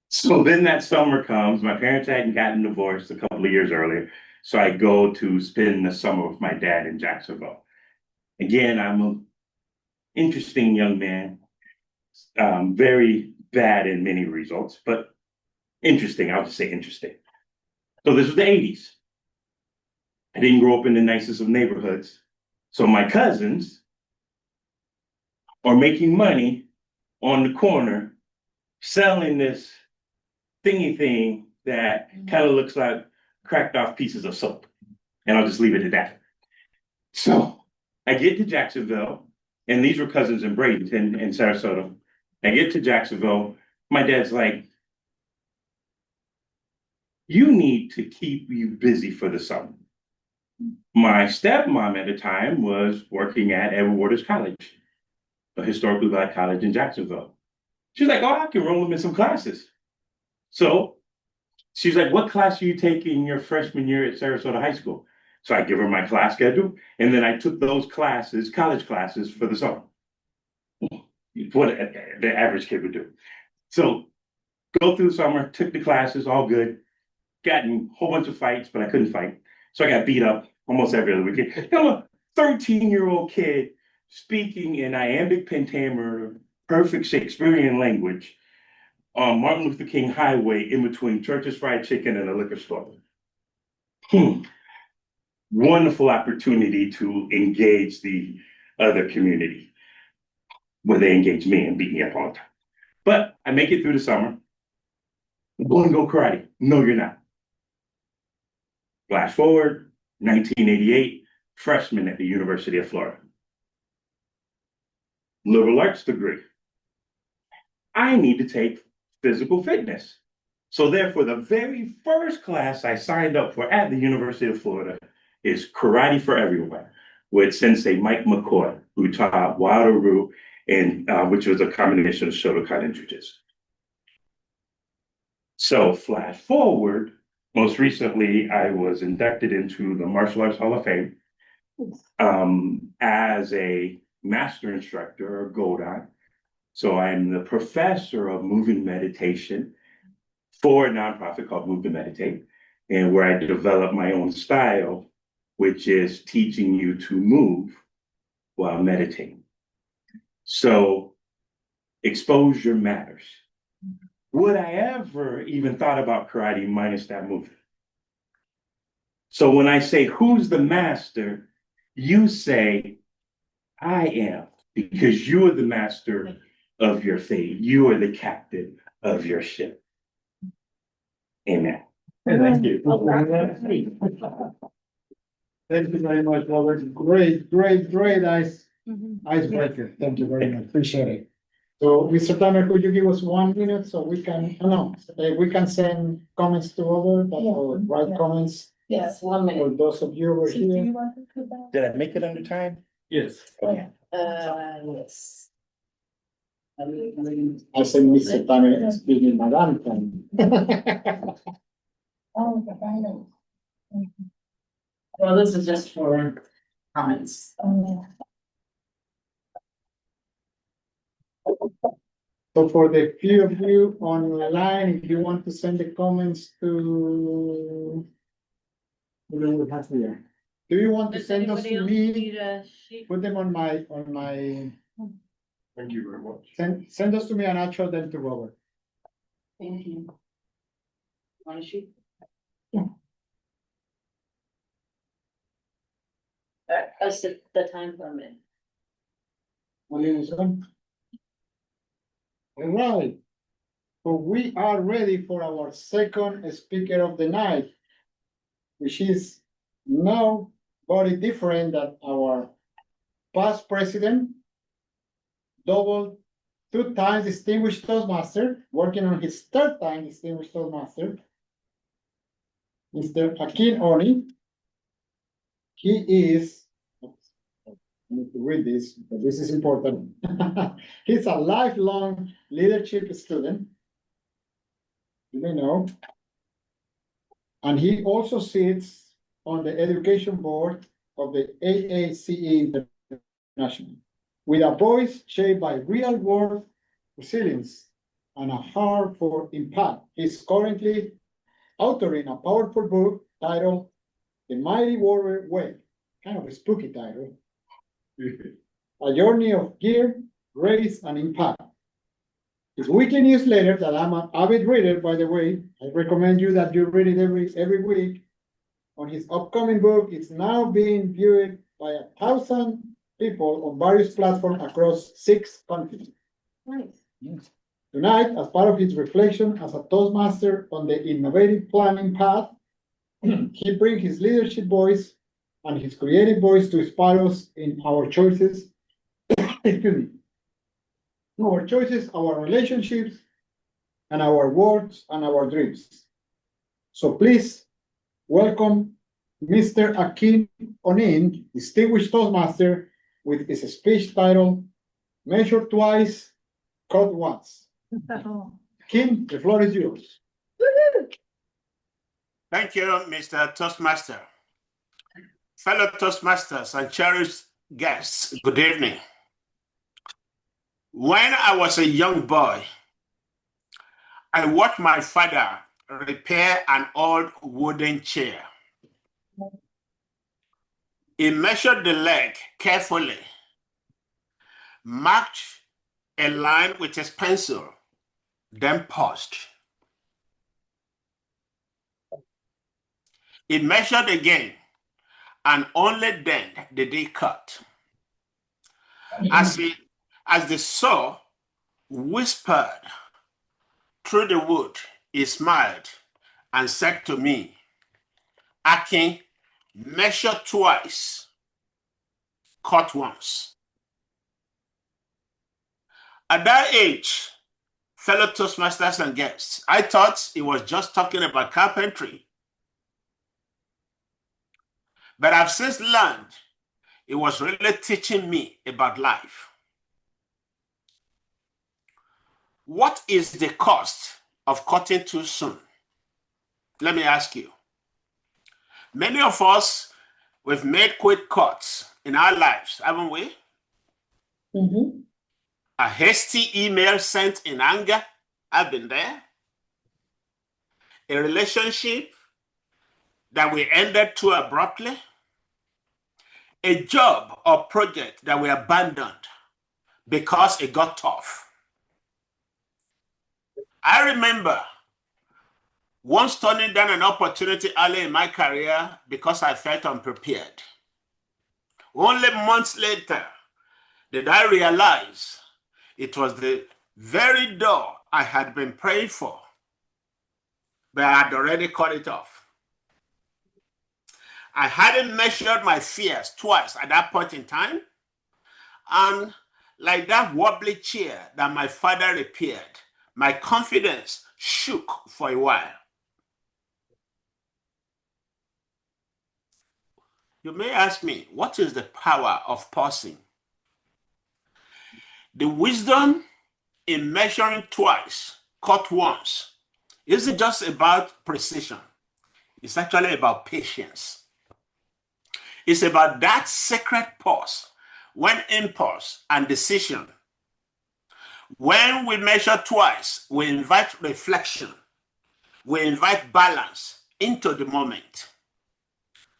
So then that summer comes. My parents hadn't gotten divorced a couple of years earlier. So I go to spend the summer with my dad in Jacksonville. Again, I'm an interesting young man, very bad in many results, but interesting. I'll just say interesting. So this was the 80s. I didn't grow up in the nicest of neighborhoods. So my cousins are making money on the corner selling this thingy thing that kind of looks like cracked off pieces of soap. And I'll just leave it at that. So I get to Jacksonville, and these were cousins in Bradenton and Sarasota. I get to Jacksonville. My dad's like, you need to keep you busy for the summer. My stepmom at the time was working at Edward Waters College, a historically Black college in Jacksonville. She's like, oh, I can roll them in some classes. So she's like, what class are you taking your freshman year at Sarasota High School? So I give her my class schedule, and then I took those classes, college classes, for the summer. What the average kid would do. So go through the summer, took the classes, all good. Got in a whole bunch of fights, but I couldn't fight. So I got beat up almost every other weekend. I'm a 13-year-old kid speaking in iambic pentameter, perfect Shakespearean language on Martin Luther King Highway in between Church's Fried Chicken and a liquor store. Wonderful opportunity to engage the other community where they engage me and beat me up all the time. But I make it through the summer. I'm going to go karate. No, you're not. Flash forward, 1988, freshman at the University of Florida. Liberal arts degree. I need to take physical fitness. So therefore, the very first class I signed up for at the University of Florida is Karate for Everyone with Sensei Mike McCoy, who taught Wado and which was a combination of Shotokan and Jiu-Jitsu. So flash forward, most recently, I was inducted into the Martial Arts Hall of Fame as a master instructor or Godan. So I'm the professor of movement meditation for a nonprofit called Move to Meditate, and where I develop my own style, which is teaching you to move while meditating. So exposure matters. Would I ever even thought about karate minus that movement? So when I say, who's the master? You say, I am, because you are the master of your fate. You are the captain of your ship. Amen. Thank you. Thank you very much, Robert. Great icebreaker. Thank you very much. Appreciate it. So, Mr. Tanner, could you give us 1 minute so we can, we can send comments to others, or write comments Yes, 1 minute. for those of you who are here? Did I make it under time? Yes. Okay. Yes. I said Mr. Tanner is speaking Madam Tanner. Well, this is just for comments. So for the few of you online, if you want to send the comments to. Who do we have here? Do you want to send us to me? Put them on my. Thank you very much. Send us to me and I'll show them to Robert. Thank you. Want to shoot? That's the time limit. Only this one? All right. So we are ready for our second speaker of the night, which is nobody different than our past president, double 2 times distinguished Toastmaster, working on his 3rd time distinguished Toastmaster, Mr. Akin Oni. He is, I need to read this, but this is important. He's a lifelong leadership student, you may know. And he also sits on the education board of the AACE International, with a voice shaped by real world resilience and a heart for impact. He's currently authoring a powerful book titled The Mighty Warrior Way, kind of a spooky title. A journey of gear, grace, and impact. His weekly newsletter, that I'm an avid reader, by the way, I recommend you that you read it every week. On his upcoming book, it's now being viewed by 1,000 people on various platforms across 6 countries. Nice. Tonight, as part of his reflection as a Toastmaster on the innovative planning path, he brings his leadership voice and his creative voice to inspire us in our choices. Excuse me. Our choices, our relationships, and our words and our dreams. So please welcome Mr. Akin Onin, distinguished Toastmaster, with his speech titled Measure Twice, Cut Once. Akin, the floor is yours. Thank you, Mr. Toastmaster. Fellow Toastmasters and cherished guests, good evening. When I was a young boy, I watched my father repair an old wooden chair. He measured the leg carefully, marked a line with his pencil, then paused. He measured again, and only then did he cut. As the saw whispered through the wood, he smiled and said to me, Akin, measure twice, cut once. At that age, fellow Toastmasters and guests, I thought he was just talking about carpentry. But I've since learned he was really teaching me about life. What is the cost of cutting too soon? Let me ask you. Many of us, we've made quick cuts in our lives, haven't we? Mm-hmm. A hasty email sent in anger, I've been there. A relationship that we ended too abruptly. A job or project that we abandoned because it got tough. I remember once turning down an opportunity early in my career because I felt unprepared. Only months later did I realize it was the very door I had been praying for, but I had already cut it off. I hadn't measured my fears twice at that point in time, and like that wobbly chair that my father repaired, my confidence shook for a while. You may ask me, what is the power of pausing? The wisdom in measuring twice, cut once, isn't just about precision. It's actually about patience. It's about that sacred pause when impulse and decision. When we measure twice, we invite reflection. We invite balance into the moment.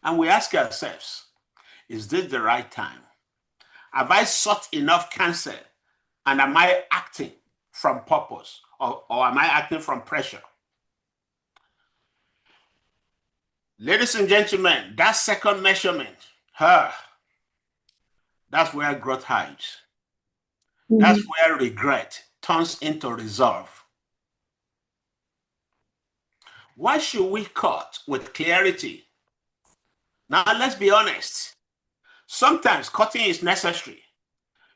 And we ask ourselves, is this the right time? Have I sought enough counsel? And am I acting from purpose or am I acting from pressure? Ladies and gentlemen, that second measurement, that's where growth hides. That's where regret turns into resolve. Why should we cut with clarity? Now, let's be honest. Sometimes cutting is necessary.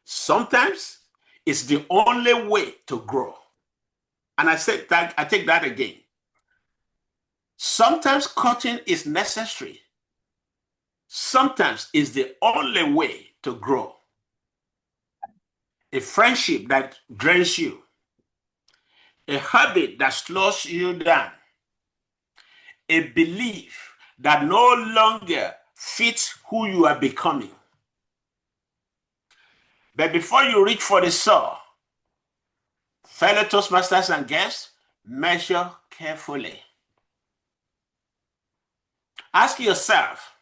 Sometimes it's the only way to grow. And I take that again. Sometimes cutting is necessary. Sometimes it's the only way to grow. A friendship that drains you, a habit that slows you down, a belief that no longer fits who you are becoming. But before you reach for the saw, fellow Toastmasters and guests, measure carefully. Ask yourself,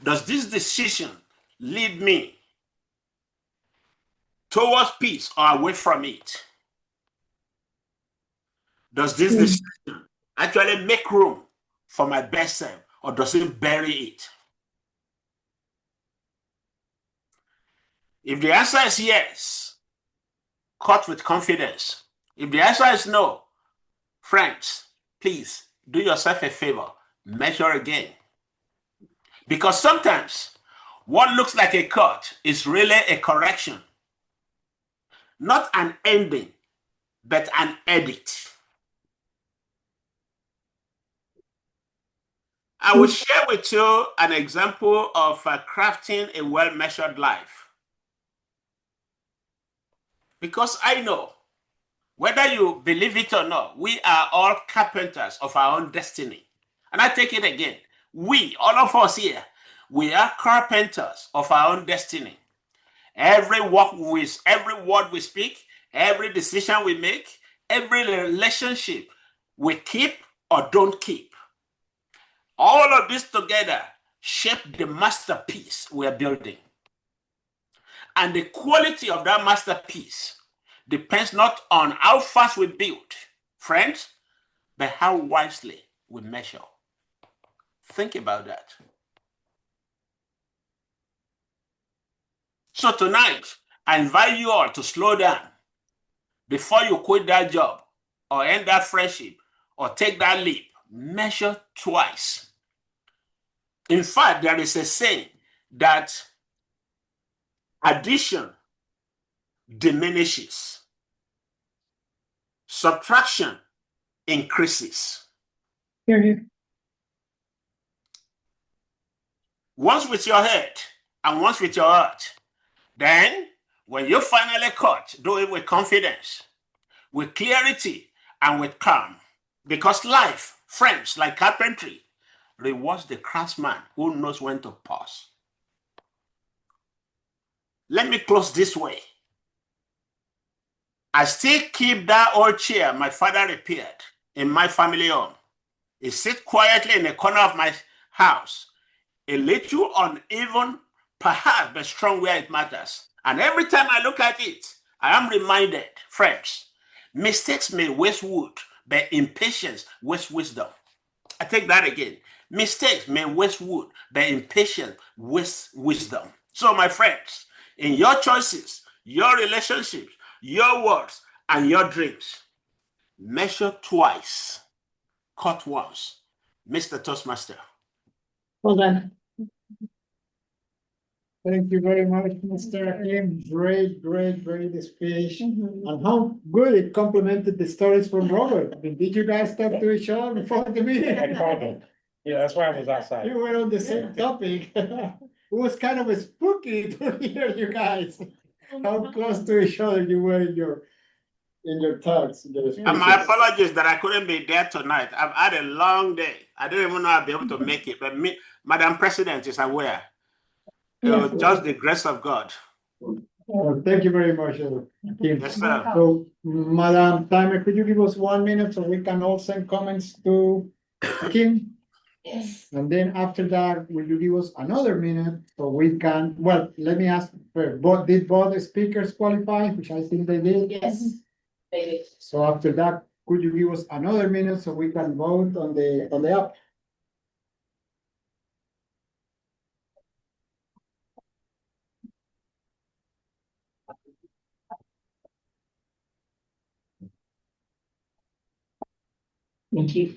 does this decision lead me towards peace or away from it? Does this decision actually make room for my best self, or does it bury it? If the answer is yes, cut with confidence. If the answer is no, friends, please do yourself a favor, measure again. Because sometimes what looks like a cut is really a correction. Not an ending, but an edit. I will share with you an example of crafting a well-measured life. Because I know, whether you believe it or not, we are all carpenters of our own destiny. And I take it again. We, all of us here, we are carpenters of our own destiny. Every word we speak, every decision we make, every relationship we keep or don't keep, all of this together shape the masterpiece we are building. And the quality of that masterpiece depends not on how fast we build, friends, but how wisely we measure. Think about that. So tonight, I invite you all to slow down before you quit that job or end that friendship or take that leap. Measure twice. In fact, there is a saying that addition diminishes, subtraction increases. Here, here. Once with your head and once with your heart. Then, when you finally cut, do it with confidence, with clarity, and with calm. Because life, friends, like carpentry, rewards the craftsman who knows when to pause. Let me close this way. I still keep that old chair my father repaired in my family home. It sits quietly in the corner of my house, a little uneven, perhaps, but strong where it matters. And every time I look at it, I am reminded, friends, mistakes may waste wood, but impatience wastes wisdom. I take that again. Mistakes may waste wood, but impatience wastes wisdom. So, my friends, in your choices, your relationships, your words, and your dreams, measure twice, cut once. Mr. Toastmaster. Well done. Thank you very much, Mr. Hakim. Great speech. And how good it complemented the stories from Robert. I mean, did you guys talk to each other before the meeting? Yeah, that's why I was outside. You were on the same topic. It was kind of spooky to hear you guys, how close to each other you were in your talks. In your And my speeches. apologies that I couldn't be there tonight. I've had a long day. I didn't even know I'd be able to make it, but Madam President is aware. It was just the grace of God. Thank you very much, Hakim. Yes, sir. So, Madam Timer, could you give us 1 minute so we can all send comments to Hakim? Yes. And then after that, will you give us another minute so we can, well, let me ask, did both speakers qualify, which I think they did? Yes. Baby. So after that, could you give us another minute so we can vote on the app? Thank you.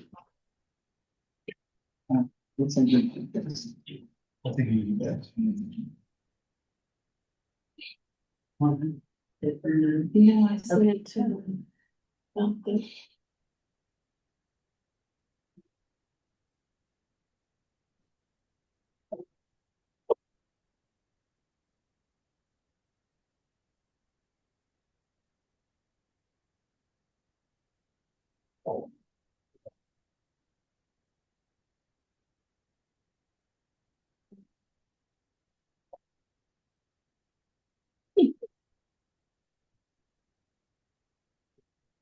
Yeah, I see it too. Okay.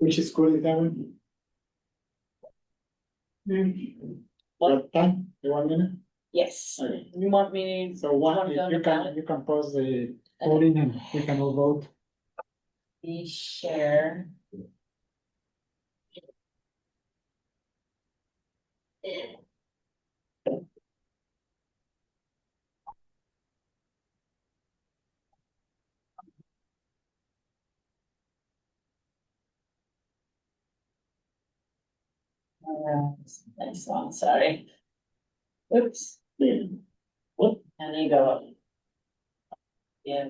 Which school is that one? What time? 1 minute? Yes. Okay. You want me? So one, you can pause the voting and we can all vote. We share. Next one, sorry. Oops. Whoop, and you go. Yeah.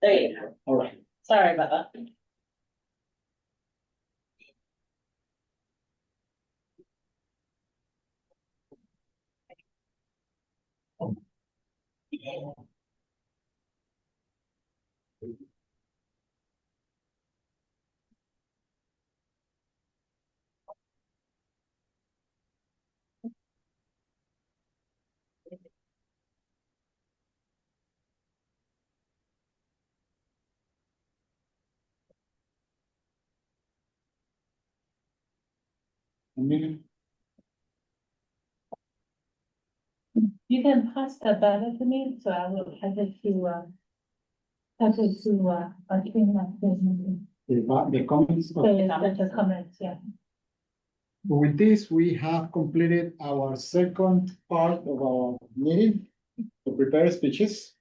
There you go. All right. Sorry about that. A minute. You can pass the ballot to me, so I will have it clean up the The comments. comments, yeah. With this, we have completed our second part of our meeting to prepare speeches.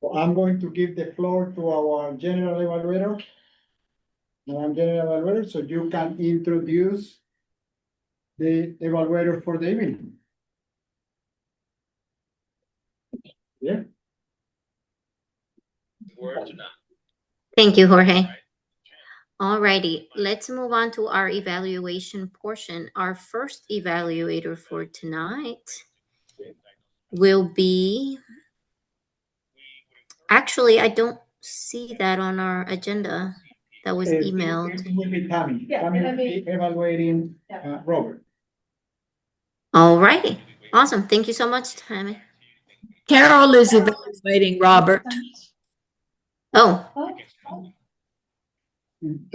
So I'm going to give the floor to our general evaluator. Madam General Evaluator, so you can introduce the evaluator for the evening. Yeah. Thank you, Jorge. Alrighty, let's move on to our evaluation portion. Our first evaluator for tonight will be, actually, I don't see that on our agenda. That was emailed. It will be Tammy. Yeah, Tammy will I mean- be evaluating Robert. Alrighty, awesome. Thank you so much, Tammy. Carol is evaluating Robert. Oh,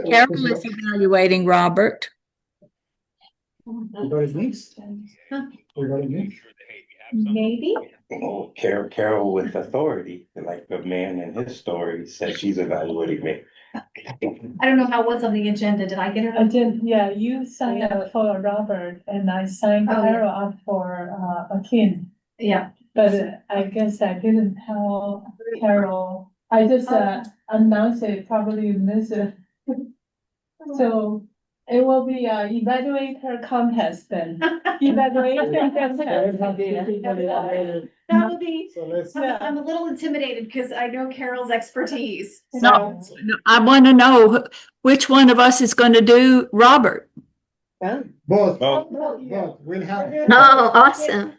Carol is evaluating Robert. What is next? What is next? Maybe. Oh, Carol with authority, like the man in his story said she's evaluating me. I don't know how it was on the agenda. Did I get it? I did, yeah, you signed up for Robert and I signed Oh, yeah. Carol up for Akin. Yeah. But I guess I didn't tell Carol, I just announced it, probably missed it. So it will be a evaluator contest then. Evaluation contest. That would be, So let's, I'm a little intimidated because I know Carol's expertise. No, So no, I want to know which one of us is going to do Robert. both, Oh. both, we'll have. oh, awesome.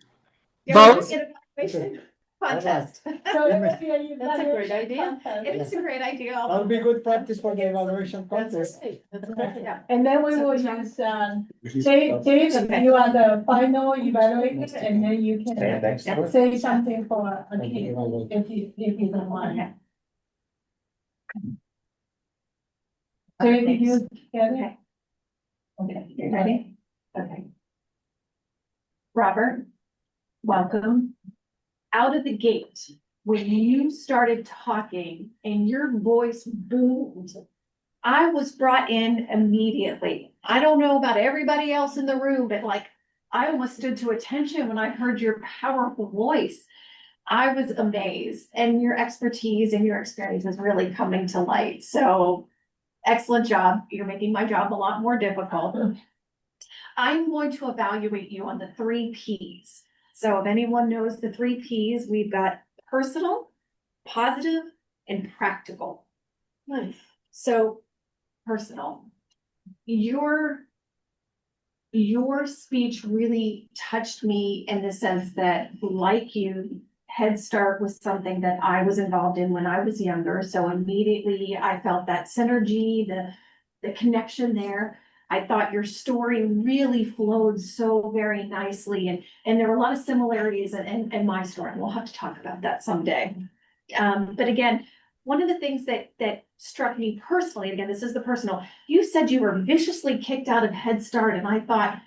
Both? Evaluation contest. So it will be a That's a great evaluation idea. contest. It is a great idea. That'll be good practice for the evaluation contest. Yeah. And then we will use, Dave, you are the final evaluator and then you Stand can next to her. say something for Akin if you don't mind. Dave, did you get it? Okay, you ready? Okay. Robert, welcome. Out of the gate, when you started talking and your voice boomed, I was brought in immediately. I don't know about everybody else in the room, but like, I almost stood to attention when I heard your powerful voice. I was amazed, and your expertise and your experience is really coming to light. So excellent job. You're making my job a lot more difficult. I'm going to evaluate you on the 3 Ps. So if anyone knows the 3 Ps, we've got personal, positive, and practical. Nice. So personal, your speech really touched me in the sense that, like you, Head Start was something that I was involved in when I was younger. So immediately I felt that synergy, the connection there. I thought your story really flowed so very nicely, and there were a lot of similarities in my story. We'll have to talk about that someday. But again, one of the things that struck me personally, again, this is the personal, you said you were viciously kicked out of Head Start, and I thought,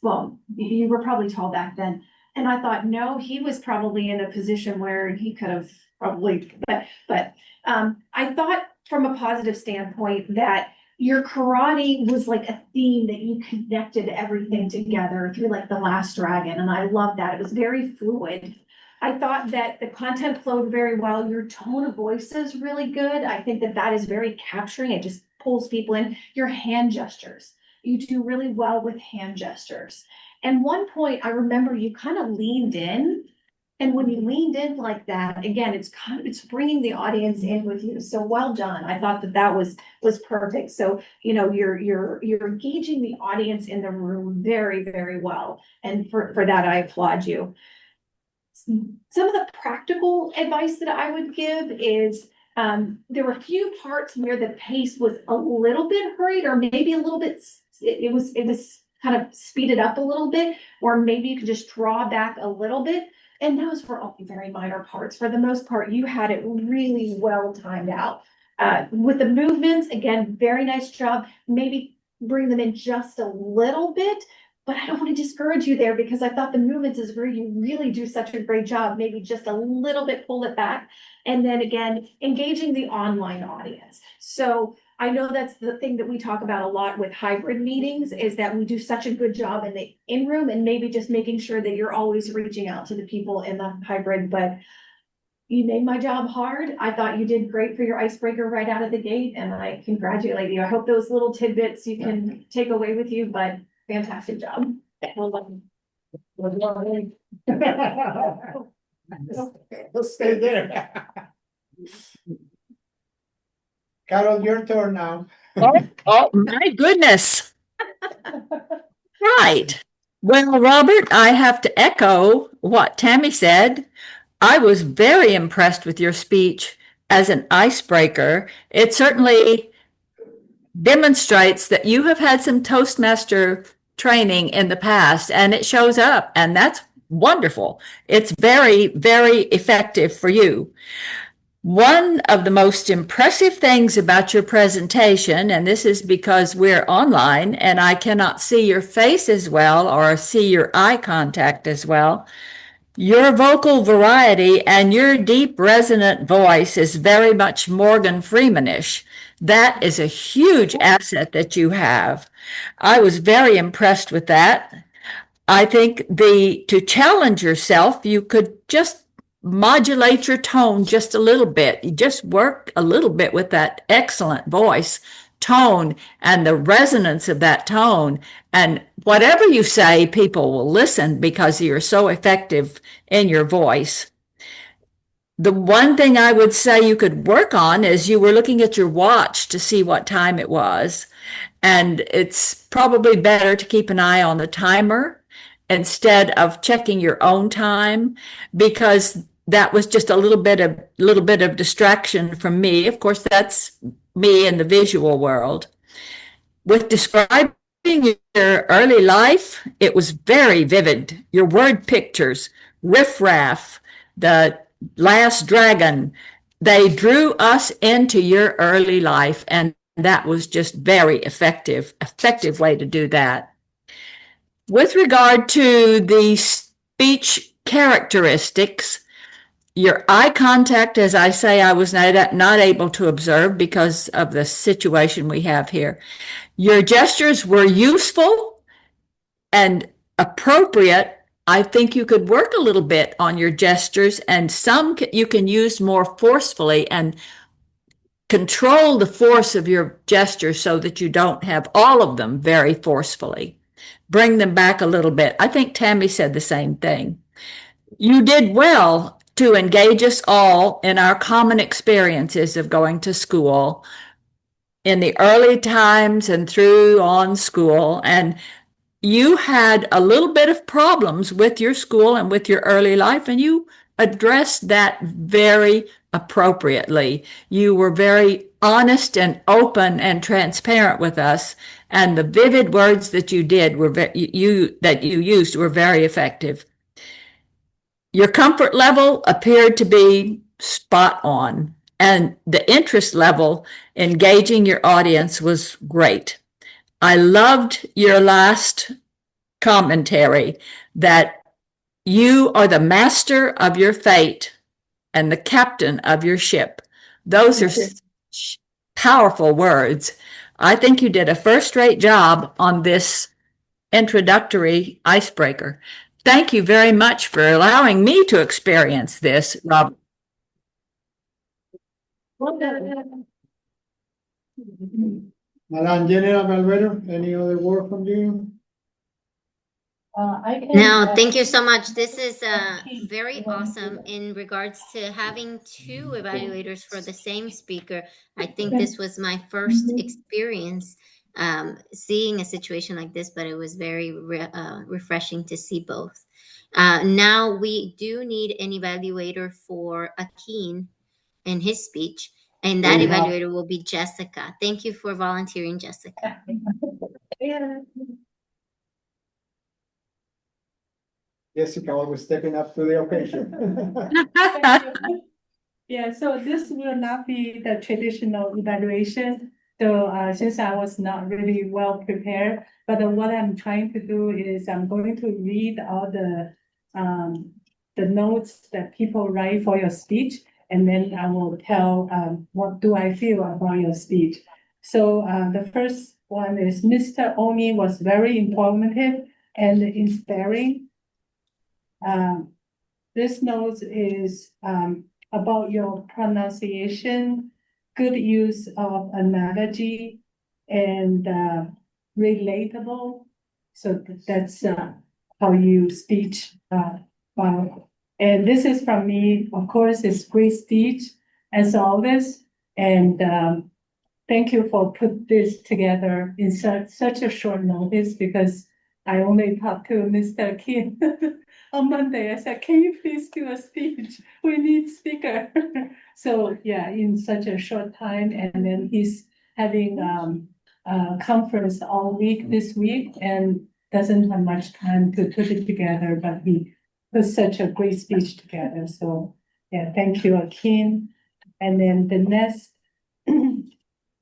well, you were probably tall back then. And I thought, no, he was probably in a position where he could have probably, but I thought from a positive standpoint that your karate was like a theme that you connected everything together through like The Last Dragon. And I love that. It was very fluid. I thought that the content flowed very well. Your tone of voice is really good. I think that is very capturing. It just pulls people in. Your hand gestures. You do really well with hand gestures. And one point I remember you kind of leaned in. And when you leaned in like that, again, it's bringing the audience in with you. So well done. I thought that was perfect. So, you're engaging the audience in the room very, very well. And for that, I applaud you. Some of the practical advice that I would give is, there were a few parts where the pace was a little bit hurried, or maybe a little bit, it was kind of speeded up a little bit, or maybe you could just draw back a little bit. And those were only very minor parts. For the most part, you had it really well timed out. With the movements, again, very nice job. Maybe bring them in just a little bit, but I don't want to discourage you there, because I thought the movements is where you really do such a great job. Maybe just a little bit, pull it back. And then again, engaging the online audience. So I know that's the thing that we talk about a lot with hybrid meetings is that we do such a good job in the in-room and maybe just making sure that you're always reaching out to the people in the hybrid, but you made my job hard. I thought you did great for your icebreaker right out of the gate, and I congratulate you. I hope those little tidbits you can take away with you, but fantastic job. Well done. Let's stay there. Carol, your turn now. Oh, my goodness. Right. Well, Robert, I have to echo what Tammy said. I was very impressed with your speech as an icebreaker. It certainly demonstrates that you have had some Toastmaster training in the past and it shows up, and that's wonderful. It's very, very effective for you. One of the most impressive things about your presentation, and this is because we're online and I cannot see your face as well or see your eye contact as well, your vocal variety and your deep resonant voice is very much Morgan Freemanish. That is a huge asset that you have. I was very impressed with that. I think to challenge yourself, you could just modulate your tone just a little bit. You just work a little bit with that excellent voice tone and the resonance of that tone. And whatever you say, people will listen because you're so effective in your voice. The one thing I would say you could work on is you were looking at your watch to see what time it was. And it's probably better to keep an eye on the timer instead of checking your own time, because that was just a little bit of distraction from me. Of course, that's me in the visual world. With describing your early life, it was very vivid. Your word pictures, riffraff, the last dragon, they drew us into your early life, and that was just very effective way to do that. With regard to the speech characteristics, your eye contact, as I say, I was not able to observe because of the situation we have here. Your gestures were useful and appropriate. I think you could work a little bit on your gestures, and some you can use more forcefully and control the force of your gestures so that you don't have all of them very forcefully. Bring them back a little bit. I think Tammy said the same thing. You did well to engage us all in our common experiences of going to school in the early times and through on school. And you had a little bit of problems with your school and with your early life, and you addressed that very appropriately. You were very honest and open and transparent with us, and the vivid words that you did that you used were very effective. Your comfort level appeared to be spot on, and the interest level engaging your audience was great. I loved your last commentary that you are the master of your fate and the captain of your ship. Those are powerful words. I think you did a first-rate job on this introductory icebreaker. Thank you very much for allowing me to experience this, Rob. Madam General Valverde, any other word from you? No, thank you so much. This is very awesome in regards to having two evaluators for the same speaker. I think this was my first experience seeing a situation like this, but it was very refreshing to see both. Now we do need an evaluator for Akin in his speech, and that evaluator will be Jessica. Thank you for volunteering, Jessica. Jessica always stepping up to the occasion. Yeah, so this will not be the traditional evaluation. So since I was not really well prepared, but what I'm trying to do is I'm going to read all the notes that people write for your speech, and then I will tell what do I feel about your speech. So the first one is Mr. Oni was very informative and inspiring. This note is about your pronunciation, good use of analogy, and relatable. So that's how you speech. And this is from me, of course, it's great speech as always. And thank you for put this together in such a short notice because I only talked to Mr. Kim on Monday. I said, can you please do a speech? We need speaker. So yeah, in such a short time, and then he's having a conference all week this week and doesn't have much time to put it together, but he put such a great speech together. So yeah, thank you, Akin. And then the next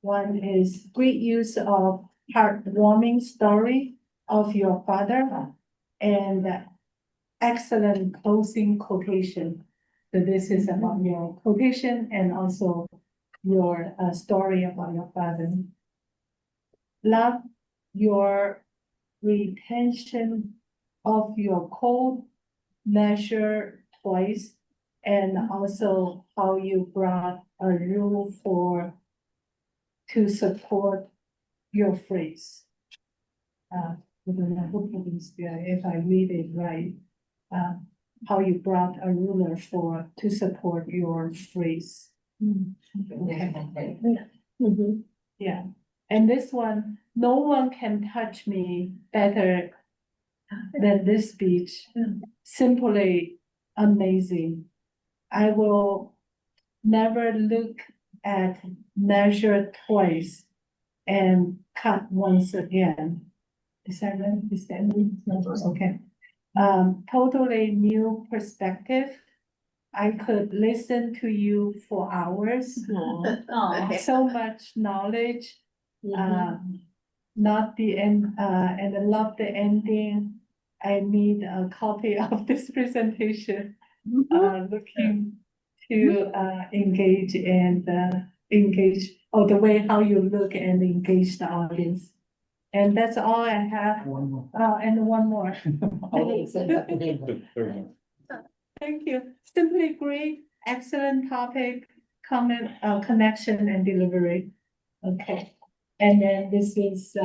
one is great use of heartwarming story of your father and excellent closing quotation. So this is about your quotation and also your story about your father. Love your retention of your code measure twice and also how you brought a rule for to support your phrase. I don't know if I read it right, how you brought a ruler for to support your phrase. Okay. Yeah, and this one, no one can touch me better than this speech. Simply amazing. I will never look at measure twice and cut once again. Is that right? Is that right? Okay. Totally new perspective. I could listen to you for hours. So much knowledge. Not the end, and I love the ending. I need a copy of this presentation. Looking to engage and engage, or the way how you look and engage the audience. And that's all I have. One more. And one more. Thank you. Simply great, excellent topic, comment, connection and delivery. Okay. And then this is,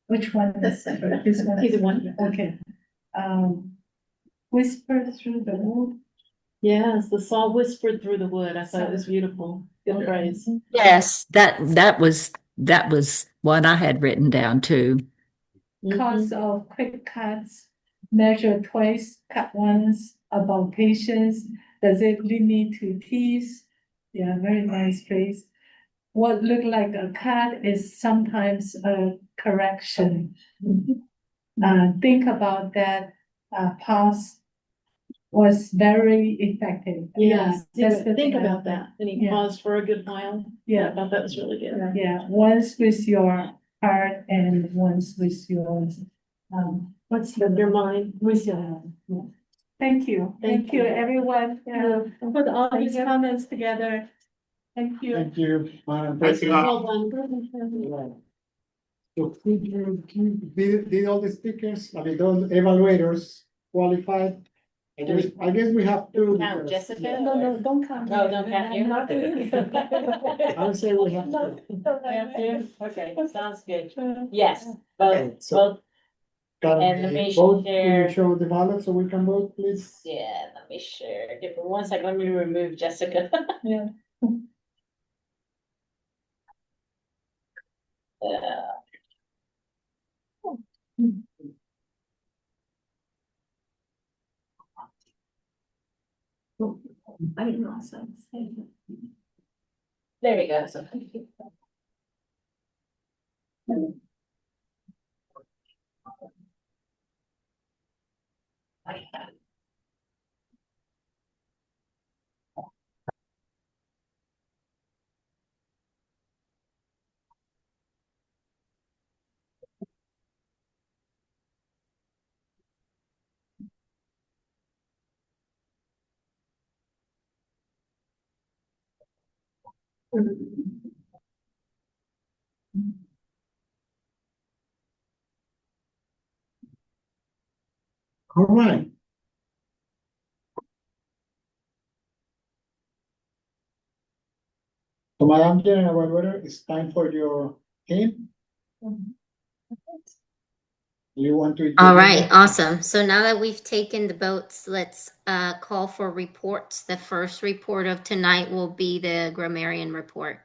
which one is this one? Either one. Okay. Whisper through the wood. Yes, the saw whispered through the wood. I thought it was beautiful. Good phrase. Yes, that was what I had written down too. Cost of quick cuts, measure twice, cut once, about patience, does it lead me to tease? Yeah, very nice phrase. What looked like a cut is sometimes a correction. Think about that, pause was very effective. Yes, that's the think thing I about like. that. And he Yeah. paused for a good while. Yeah. I thought that was really good. Yeah, once with your heart and once with your, what's Your mind. with your mind. Yeah. Thank you, thank you, everyone, put all these comments together. Thank you. Thank you, Madam Thank you. President. Well done. So did all the speakers, I mean, those evaluators qualified? I guess we have to. Count Jessica? No, don't count. No, don't count you. I'm not doing it. I would say we have No, to. don't Have to? Okay, sounds good. Uh, Yes, Okay, both, so- both, Can And let we me vote, share- can you show the ballot so we can vote, please? yeah, let me share. Give me 1 second, let me remove Jessica. Yeah. I didn't know. There we go. So. All right. So Madam General Evaluator, it's time for your game. You want to? All right, awesome. So now that we've taken the votes, let's call for reports. The first report of tonight will be the grammarian report.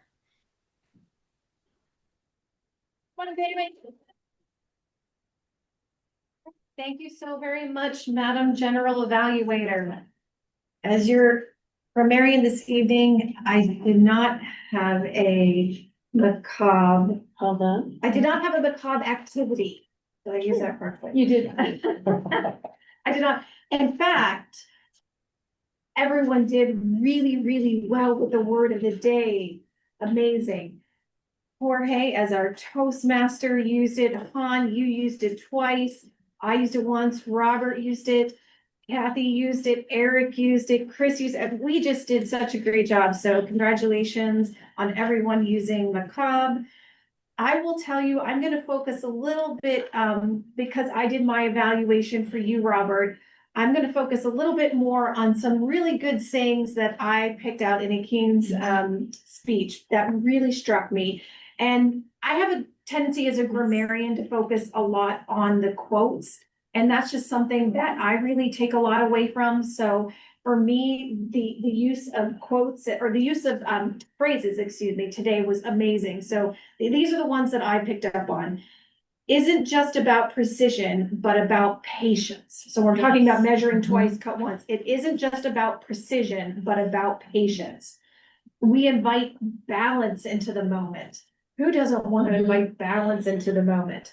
Thank you so very much, Madam General Evaluator. As your grammarian this evening, I did not have a macabre. Hold on. I did not have a macabre activity. Did I use that correctly? You did. I did not. In fact, everyone did really, really well with the word of the day. Amazing. Jorge, as our Toastmaster, used it. Han, you used it twice. I used it once. Robert used it. Kathy used it. Eric used it. Chris used it. We just did such a great job. So congratulations on everyone using macabre. I will tell you, I'm going to focus a little bit, because I did my evaluation for you, Robert. I'm going to focus a little bit more on some really good sayings that I picked out in Akeen's speech that really struck me. And I have a tendency as a grammarian to focus a lot on the quotes. And that's just something that I really take a lot away from. So for me, the use of quotes or the use of phrases, excuse me, today was amazing. So these are the ones that I picked up on. Isn't just about precision, but about patience. So we're talking about measuring twice, cut once. It isn't just about precision, but about patience. We invite balance into the moment. Who doesn't want to invite balance into the moment?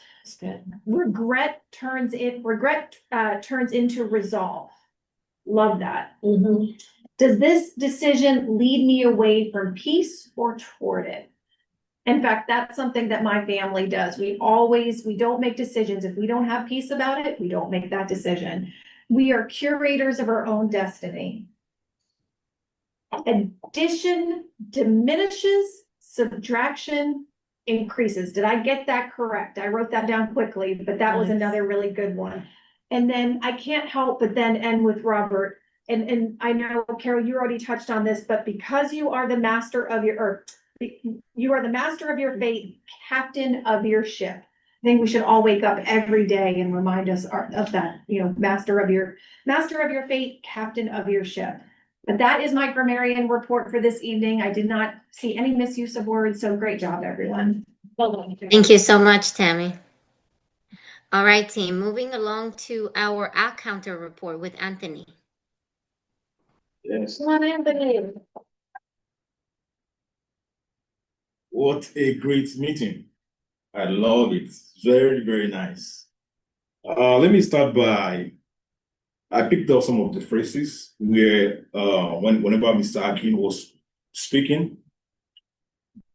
Regret turns into resolve. Love that. Does this decision lead me away from peace or toward it? In fact, that's something that my family does. We don't make decisions. If we don't have peace about it, we don't make that decision. We are curators of our own destiny. Addition diminishes, subtraction increases. Did I get that correct? I wrote that down quickly, but that was another really good one. And then I can't help but then end with Robert. And I know, Carol, you already touched on this, but because you are the master of your fate, captain of your ship. I think we should all wake up every day and remind us of that, master of your fate, captain of your ship. But that is my grammarian report for this evening. I did not see any misuse of words, so great job, everyone. Thank you so much, Tammy. All right, team, moving along to our counter report with Anthony. Yes. Come on, Anthony. What a great meeting. I love it. Very, very nice. Let me start by, I picked up some of the phrases where whenever Mr. Akin was speaking,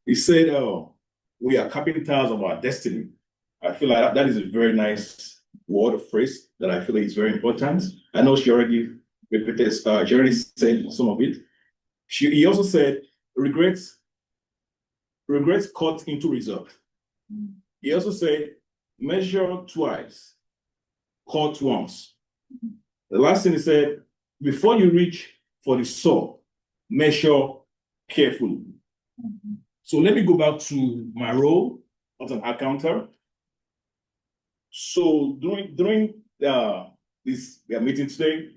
he said, we are carpenters of our destiny. I feel like that is a very nice word or phrase that I feel like is very important. I know she already repeated, she already said some of it. He also said, regrets cut into result. He also said, measure twice, cut once. The last thing he said, before you reach for the saw, measure carefully. So let me go back to my role as an accountant. So during this meeting today,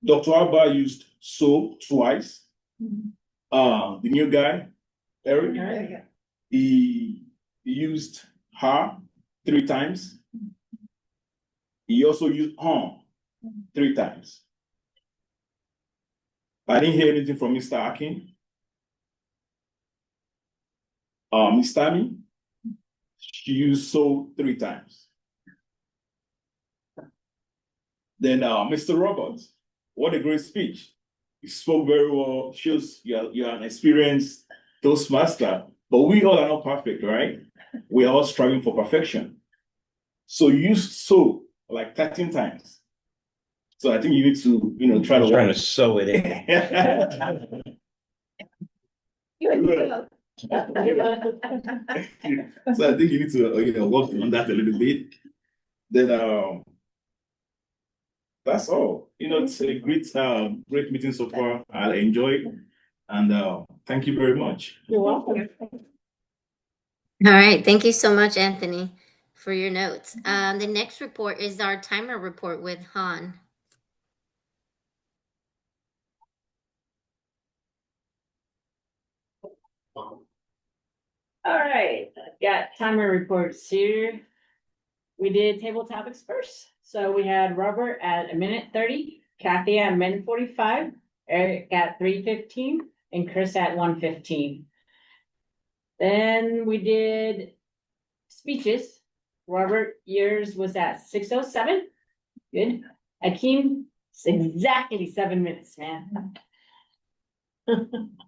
Dr. Alba used so twice. The new guy, Eric, he used her 3 times. He also used 3 times. I didn't hear anything from Mr. Akin. Miss Tammy, she used so 3 times. Then Mr. Roberts, what a great speech. You spoke very well, shows you're an experienced Toastmaster, but we all are not perfect, right? We are all striving for perfection. So you used so like 13 times. So I think you need to, trying to sew it in. So I think you need to, work on that a little bit. Then, that's all. It's a great meeting so far. I enjoyed, and thank you very much. You're welcome. All right, thank you so much, Anthony, for your notes. The next report is our timer report with Han. All right, I've got timer reports here. We did table topics first. So we had Robert at 1:30, Kathy at 1:45, Eric at 3:15, and Chris at 1:15. Then we did speeches. Robert, yours was at 6:07. Good. Akeem, exactly 7 minutes, man.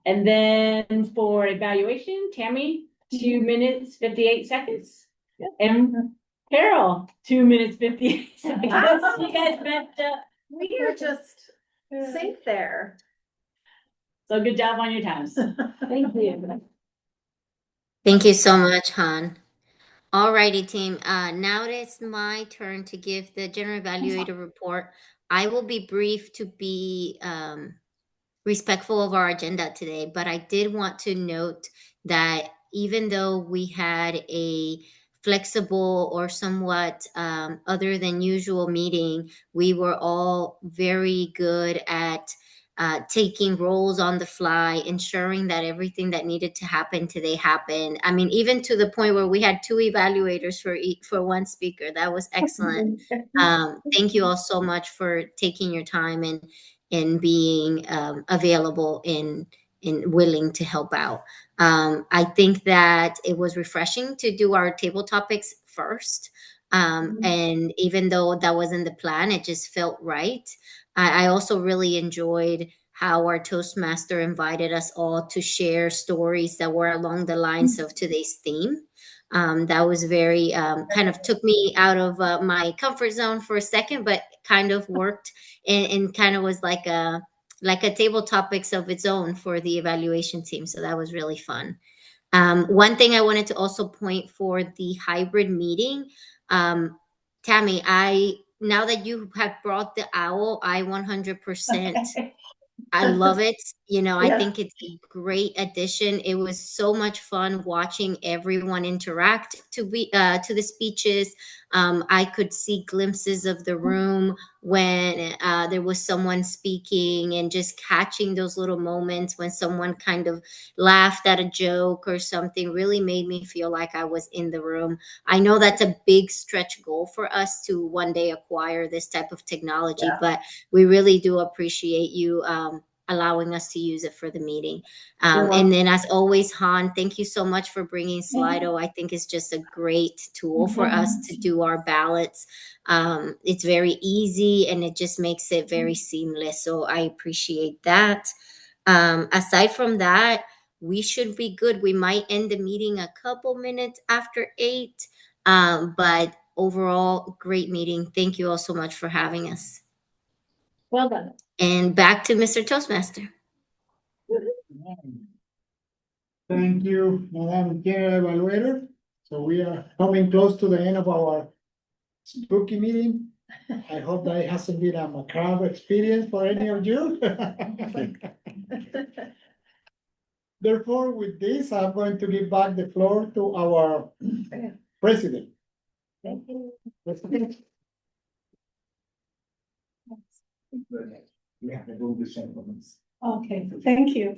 And then for evaluation, Tammy, 2 minutes, 58 seconds. And Carol, 2 minutes, 58 seconds. You guys met, We are just safe there. so good job on your times. Thank you. Thank you so much, Han. All righty, team. Now it is my turn to give the general evaluator report. I will be brief to be respectful of our agenda today, but I did want to note that even though we had a flexible or somewhat other than usual meeting, we were all very good at taking roles on the fly, ensuring that everything that needed to happen today happened. I mean, even to the point where we had 2 evaluators for one speaker. That was excellent. Thank you all so much for taking your time and being available and willing to help out. I think that it was refreshing to do our table topics first. And even though that wasn't the plan, it just felt right. I also really enjoyed how our Toastmaster invited us all to share stories that were along the lines of today's theme. That was very kind of took me out of my comfort zone for a second, but kind of worked and kind of was like a table topics of its own for the evaluation team. So that was really fun. One thing I wanted to also point for the hybrid meeting, Tammy, now that you have brought the owl, I 100% I love it. I think it's a great addition. It was so much fun watching everyone interact to the speeches. I could see glimpses of the room when there was someone speaking and just catching those little moments when someone kind of laughed at a joke or something really made me feel like I was in the room. I know that's a big stretch goal for us to one day acquire this type of technology, but we really do appreciate you allowing us to use it for the meeting. And then as always, Han, thank you so much for bringing Slido. I think it's just a great tool for us to do our ballots. It's very easy and it just makes it very seamless. So I appreciate that. Aside from that, we should be good. We might end the meeting a couple minutes after 8. But overall, great meeting. Thank you all so much for having us. Well done. And back to Mr. Toastmaster. Thank you, Madam General Evaluator. So we are coming close to the end of our spooky meeting. I hope that it hasn't been a macabre experience for any of you. Therefore, with this, I'm going to give back the floor to our president. Thank you. Okay, thank you.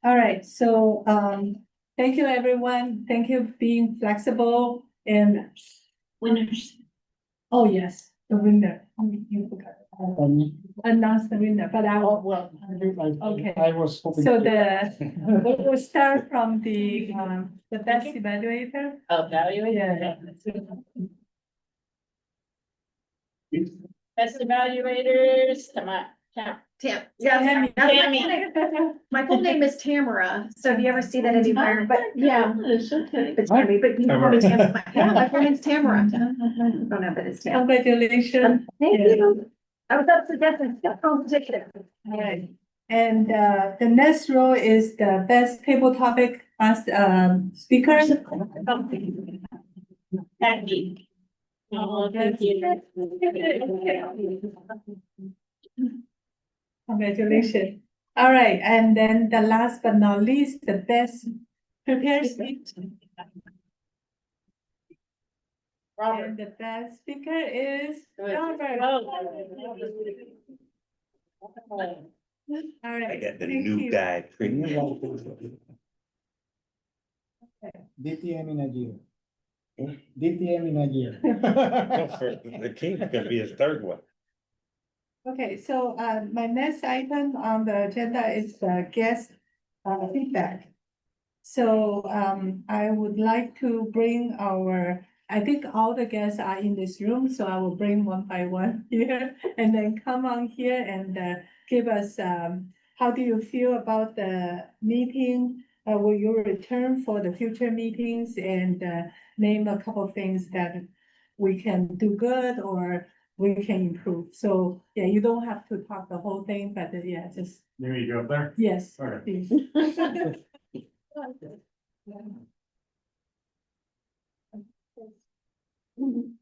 All right, so, thank you, everyone. Thank you for being flexible and Winners. oh, yes, the winner. You forgot. Announce the winner, but I will. Well, Okay. I was hoping. So we'll start from the best evaluator. Evaluator. Yeah. Best evaluators, come on. Tammy. My full name is Tamara, so if you ever see that anywhere, but yeah. It's okay. It's Tammy, but you can call me Tamara. Yeah, my full name's Tamara. I don't know, but it's Tamara. Congratulations. Thank you. I was up to death in competition. All right, and the next row is the best table topic Last, speaker? Becky. Oh, thank you. Congratulations. All right, and then the last but not least, the best prepared speech. And the best speaker is Robert. All right. I got the thank new you. guy. DTM in a year. DTM in a year. The king's gonna be his third one. Okay, so my next item on the agenda is the guest feedback. So I would like to bring I think all the guests are in this room, so I will bring one by one here and then come on here and give us how do you feel about the meeting? Will you return for the future meetings and name a couple of things that we can do good or we can improve. So, yeah, you don't have to talk the whole thing, but yeah, just, You need to go up there? yes, All right. please.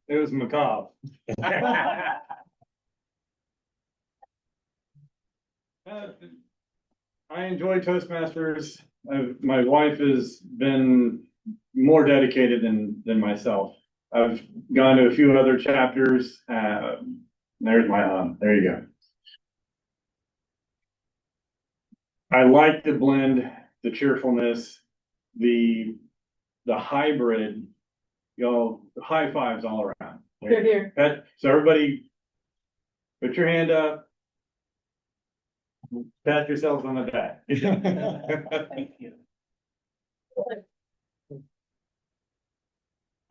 It was macabre. I enjoy Toastmasters. My wife has been more dedicated than myself. I've gone to a few other chapters. There's my there you go. I like the blend, the cheerfulness, the hybrid, high fives all around. Here. So everybody, put your hand up. Pat yourselves on the back. Thank you.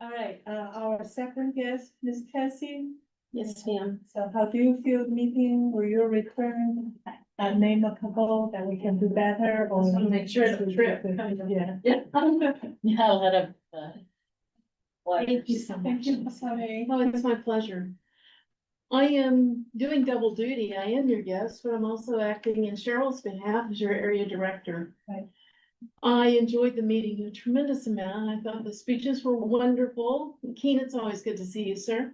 All right, our second guest, Ms. Tessie. Yes, ma'am. So how do you feel meeting? Will you return? Name a couple that we can do better or? Just wanna make sure it's a trip. Yeah. Yeah, a lot of. Thank you so much. Thank you, sorry. Oh, it's my pleasure. I am doing double duty. I am your guest, but I'm also acting in Cheryl's behalf as your area director. Right. I enjoyed the meeting a tremendous amount. I thought the speeches were wonderful. Keen, it's always good to see you, sir.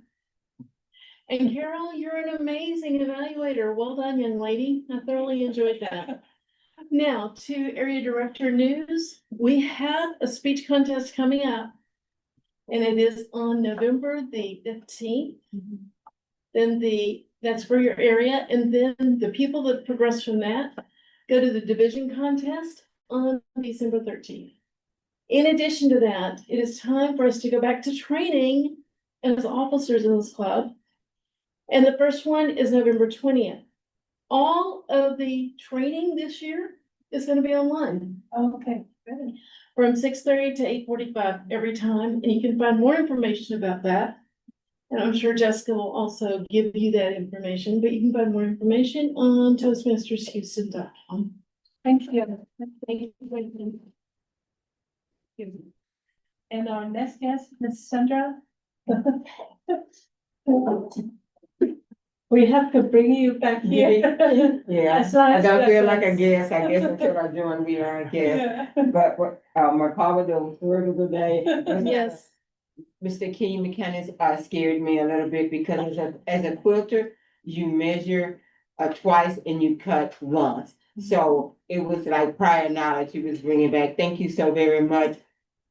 And Carol, you're an amazing evaluator. Well done, young lady. I thoroughly enjoyed that. Now, to area director news, we have a speech contest coming up. And it is on November the 15th. Then that's for your area, and then the people that progress from that go to the division contest on December 13th. In addition to that, it is time for us to go back to training as officers in this club. And the first one is November 20th. All of the training this year is going to be online. Okay, good. From 6:30 to 8:45 every time, and you can find more information about that. And I'm sure Jessica will also give you that information, but you can find more information on toastmastershouston.com. Thank you. Thank you. And our next guest, Ms. Sandra. We have to bring you back here. Yeah, As long I as don't feel that's- like a guest, I guess until I join, we are a guest. Yeah. But what, my call the word of the day. Yes. Mr. Key mechanics scared me a little bit because as a quilter, you measure twice and you cut once. So it was like prior knowledge he was bringing back. Thank you so very much.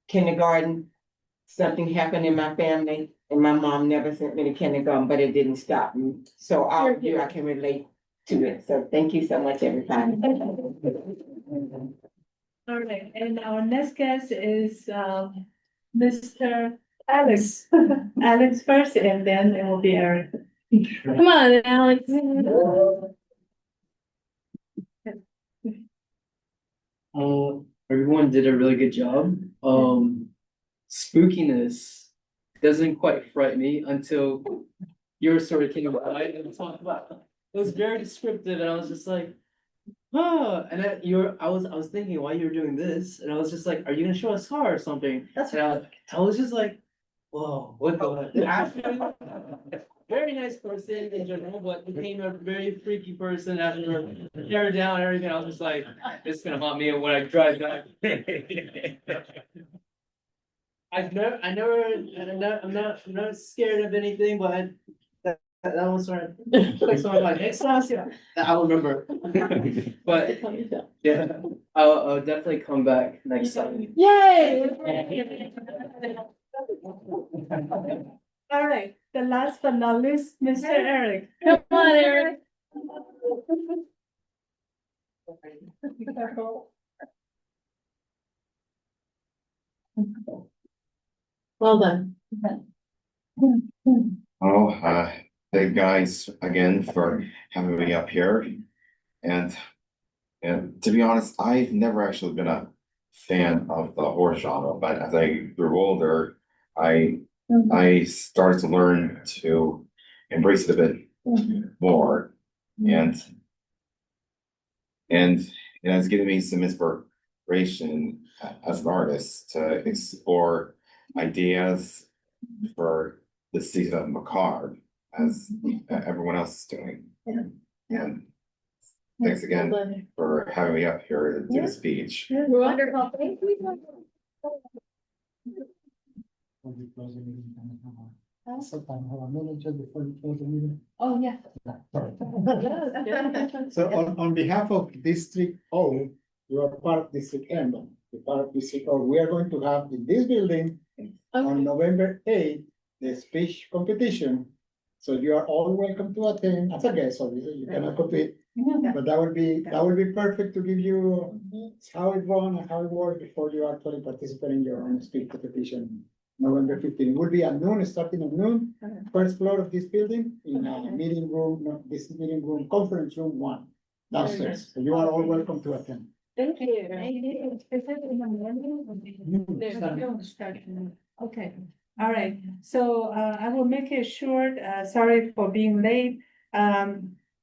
Kindergarten, something happened in my family and my mom never sent me to kindergarten, but it didn't stop me. So all of you, I can relate to it. So thank you so much, everybody. All right, and our next guest is Mr. Alex. Alex first, and then it will be Eric. Come on, Alex. Everyone did a really good job. Spookiness doesn't quite frighten me until your sort of came by and talked about. It was very descriptive, and I was just like, oh, and then I was thinking while you were doing this, and I was just like, are you gonna show us a car or something? And I was just like, whoa, what the? very nice person in general, but became a very freaky person after tearing down everything. I was just like, this is gonna haunt me when I drive back. I'm not scared of anything, but that was sort of, like, so I'm like, next time I see her, I'll remember. But, yeah, I'll definitely come back next time. Yay! All right, the last but not least, Mr. Eric. Come on, Eric. Be careful. Well done. Oh, thank guys again for having me up here. And to be honest, I've never actually been a fan of the horror genre, but as I grew older, I started to learn to embrace it a bit more. And it has given me some inspiration as an artist to explore ideas for the season of macabre as everyone else is doing. And thanks again for having me up here to do the speech. Wonderful. Thank you. Oh, yeah. So on behalf of District O, you are part of District M, you're part of District O, we are going to have in this building on November 8th, the speech competition. So you are all welcome to attend as a guest, obviously, you cannot compete. But that would be perfect to give you how it run and how it works before you actually participate in your own speech competition. November 15th, will be at noon, starting at noon, first floor of this building in a meeting room, no, this meeting room, conference room 1 downstairs. So you are all welcome to attend. Thank you. Is it in the morning? There's no instruction. Okay, all right. So I will make it short. Sorry for being late.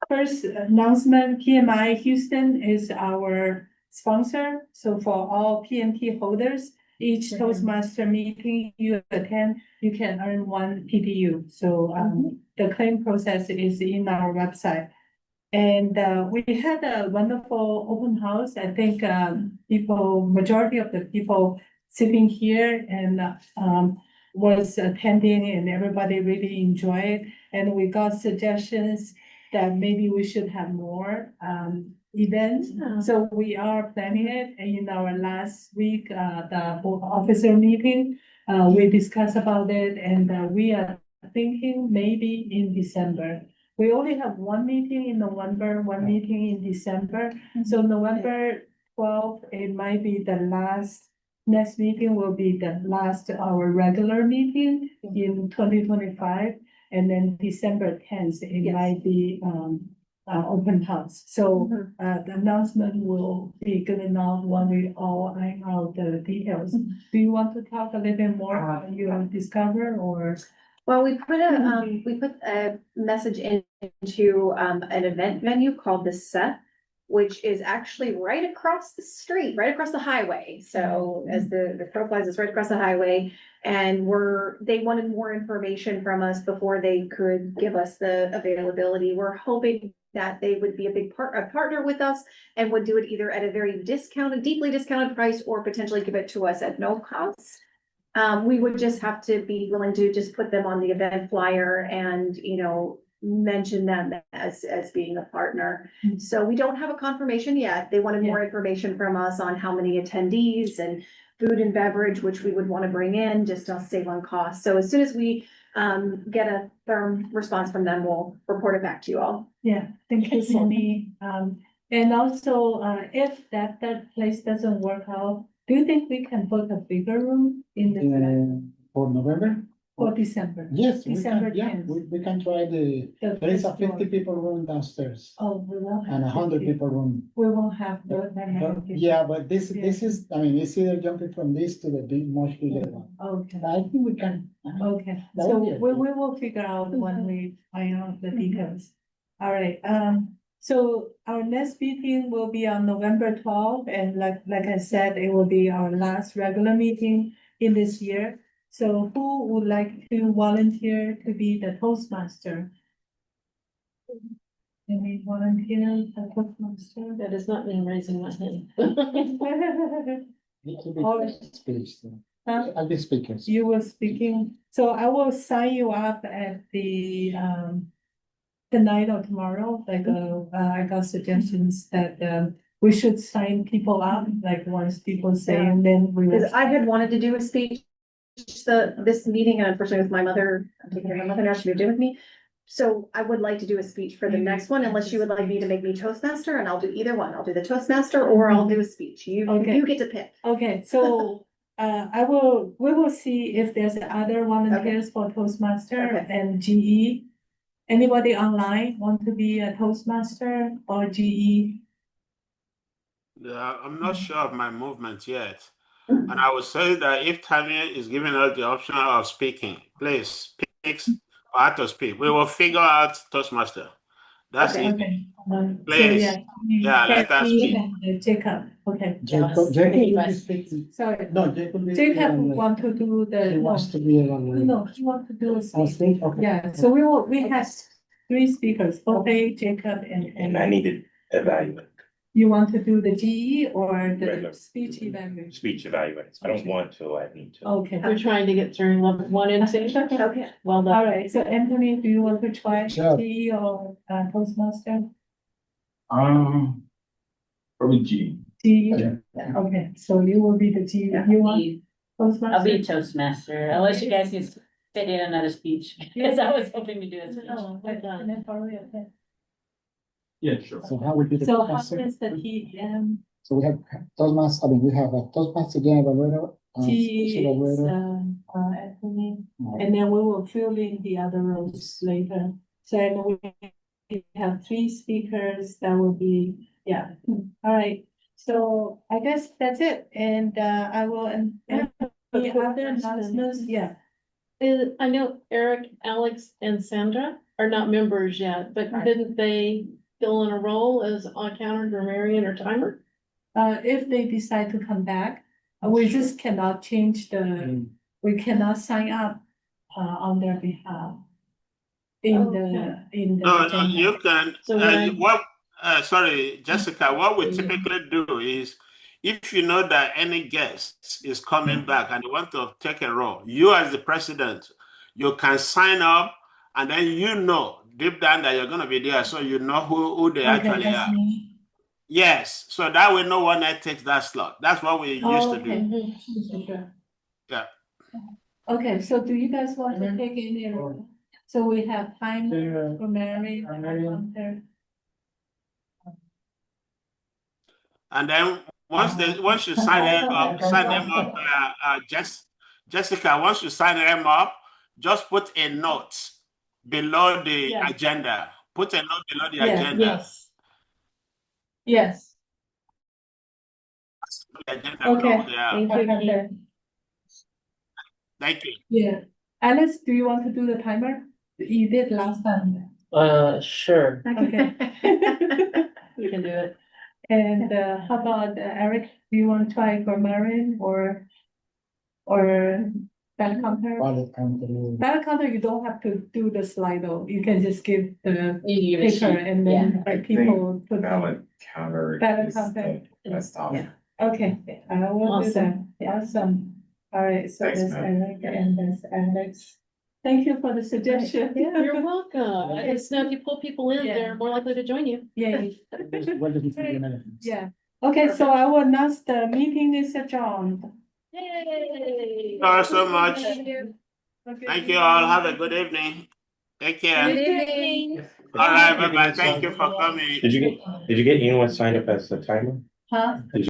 First announcement, PMI Houston is our sponsor. So for all PMP holders, each Toastmaster meeting you attend, you can earn 1 PDU. So the claim process is in our website. And we had a wonderful open house. I think majority of the people sitting here and was attending, and everybody really enjoyed it. And we got suggestions that maybe we should have more events. So we are planning it. And in our last week, the officer meeting, we discussed about it, and we are thinking maybe in December. We only have 1 meeting in November, 1 meeting in December. So November 12th, it might be the last, next meeting will be the last, our regular meeting in 2025. And then December 10th, it might be open house. So the announcement will be good enough when we all iron out the details. Do you want to talk a little bit more about your discover or? Well, we put a message into an event venue called the Seth, which is actually right across the street, right across the highway. So as the crow flies, it's right across the highway. And they wanted more information from us before they could give us the availability. We're hoping that they would be a partner with us and would do it either at a very deeply discounted price, or potentially give it to us at no cost. We would just have to be willing to just put them on the event flyer and, mention them as being a partner. So we don't have a confirmation yet. They wanted more information from us on how many attendees and food and beverage, which we would want to bring in just to save on cost. So as soon as we get a firm response from them, we'll report it back to you all. Yeah, thank you, Cindy. And also, if that place doesn't work out, do you think we can book a bigger room in the For November? or December? Yes, December we can, 10th. we can try there is a 50 people room downstairs Oh, we won't have and 100 50. people room. We won't have that many people. Yeah, but this is, I mean, it's either jumping from this to the much bigger one. Okay, I think we can. okay. That So would be we will figure out when we find out the details. All right, so our next meeting will be on November 12th, and like I said, it will be our last regular meeting in this year. So who would like to volunteer to be the Toastmaster? Any volunteer for Toastmaster? That is not me raising my hand. Need to be Or- speech, Huh? I'll be speaking. You were speaking, so I will sign you up at tonight or tomorrow, like, I got suggestions that, we should sign people up, like, once people say, and then we will. Because I had wanted to do a speech, this meeting, and unfortunately with my mother, I'm taking care of my mother now, she moved in with me. So I would like to do a speech for the next one, unless you would like me to make me Toastmaster, and I'll do either one. I'll do the Toastmaster or I'll do a speech. Okay. You get to pick. Okay, so, we will see if there's other volunteers for Toastmaster Okay. and GE. Anybody online want to be a Toastmaster or GE? Yeah, I'm not sure of my movement yet. And I would say that if Tanya is giving us the option of speaking, please pick how to speak. We will figure out Toastmaster. That's Okay. easy. Okay. So, Please. yeah. Yeah, let us Kathy speak. and Jacob, okay. Jacob will be speaking. Sorry, No, Jacob. Jacob want to do the. He wants to be one. No, he wants to do a I'll speech. speak, okay. Yeah, so we have three speakers, Ope, Jacob, and. I need to evaluate, You want to do the GE or the Regular. speech evaluation? speech evaluate. I don't want to, I need to. Okay, We're trying to get through level 1 and 2. Okay. Well all done. right, so Anthony, do you want to try Sure. GE or Toastmaster? Probably G. GE, Yeah. okay, so you will be the GE, you want Toastmaster? I'll be Toastmaster, unless you guys can fit in another speech, because I was hoping to do a speech. No, but, and then probably, okay. Yeah, sure. So how would be the So how Toastmaster? is the TM, So we have Toastmaster, we have a Toastmaster again, evaluator. GE is, Evaluator. Anthony, and then we will fill in the other roles later. So and we have three speakers, that will be, yeah, all right. So I guess that's it, and I will, and any other announcements, yeah. I know Eric, Alex, and Sandra are not members yet, but didn't they fill in a role as on-counter, grammarian, or timer? If they decide to come back, we just cannot change we cannot sign up, on their behalf. In the No, agenda. you can, So sorry, Jessica, what we typically do is, if you know that any guest is coming back and they want to take a role, you as the president, you can sign up, and then you know deep down that you're gonna be there, so you know who they actually that's are. me. Yes, so that way no one else takes that slot. That's what we used to do. Okay. Sure. Yeah. Okay, so do you guys want to take any role? So we have time for Mary. And then once you sign them up, Jessica, once you sign them up, just put a note below the agenda. Put a note below the agenda. Yes. The agenda Okay. below there. Thank you. Thank you. Yeah. Alice, do you want to do the timer? You did last time. Sure. Okay. You can do it. And how about Eric? Do you want to try grammarian or ballot counter? Ballot counter, you don't have to do the Slido. You can just give the You give a paper sheet, and then like people put Ballot counter. Ballot is counter. the best option. Okay, I will do that. Awesome. Awesome. All right, so Thanks, there's ma'am. Eric and there's Alex. Thank you for the suggestion. Yeah, you're welcome. It's now if you pull people in, Yeah. they're more likely to join you. Yay. Yeah. Okay, so I will announce the meeting is adjourned. Yay! Thank you so much. Okay. Thank you all. Have a good evening. Take care. Good evening. All right, bye-bye. Thank you for coming. Did you get anyone signed up as a timer? Huh?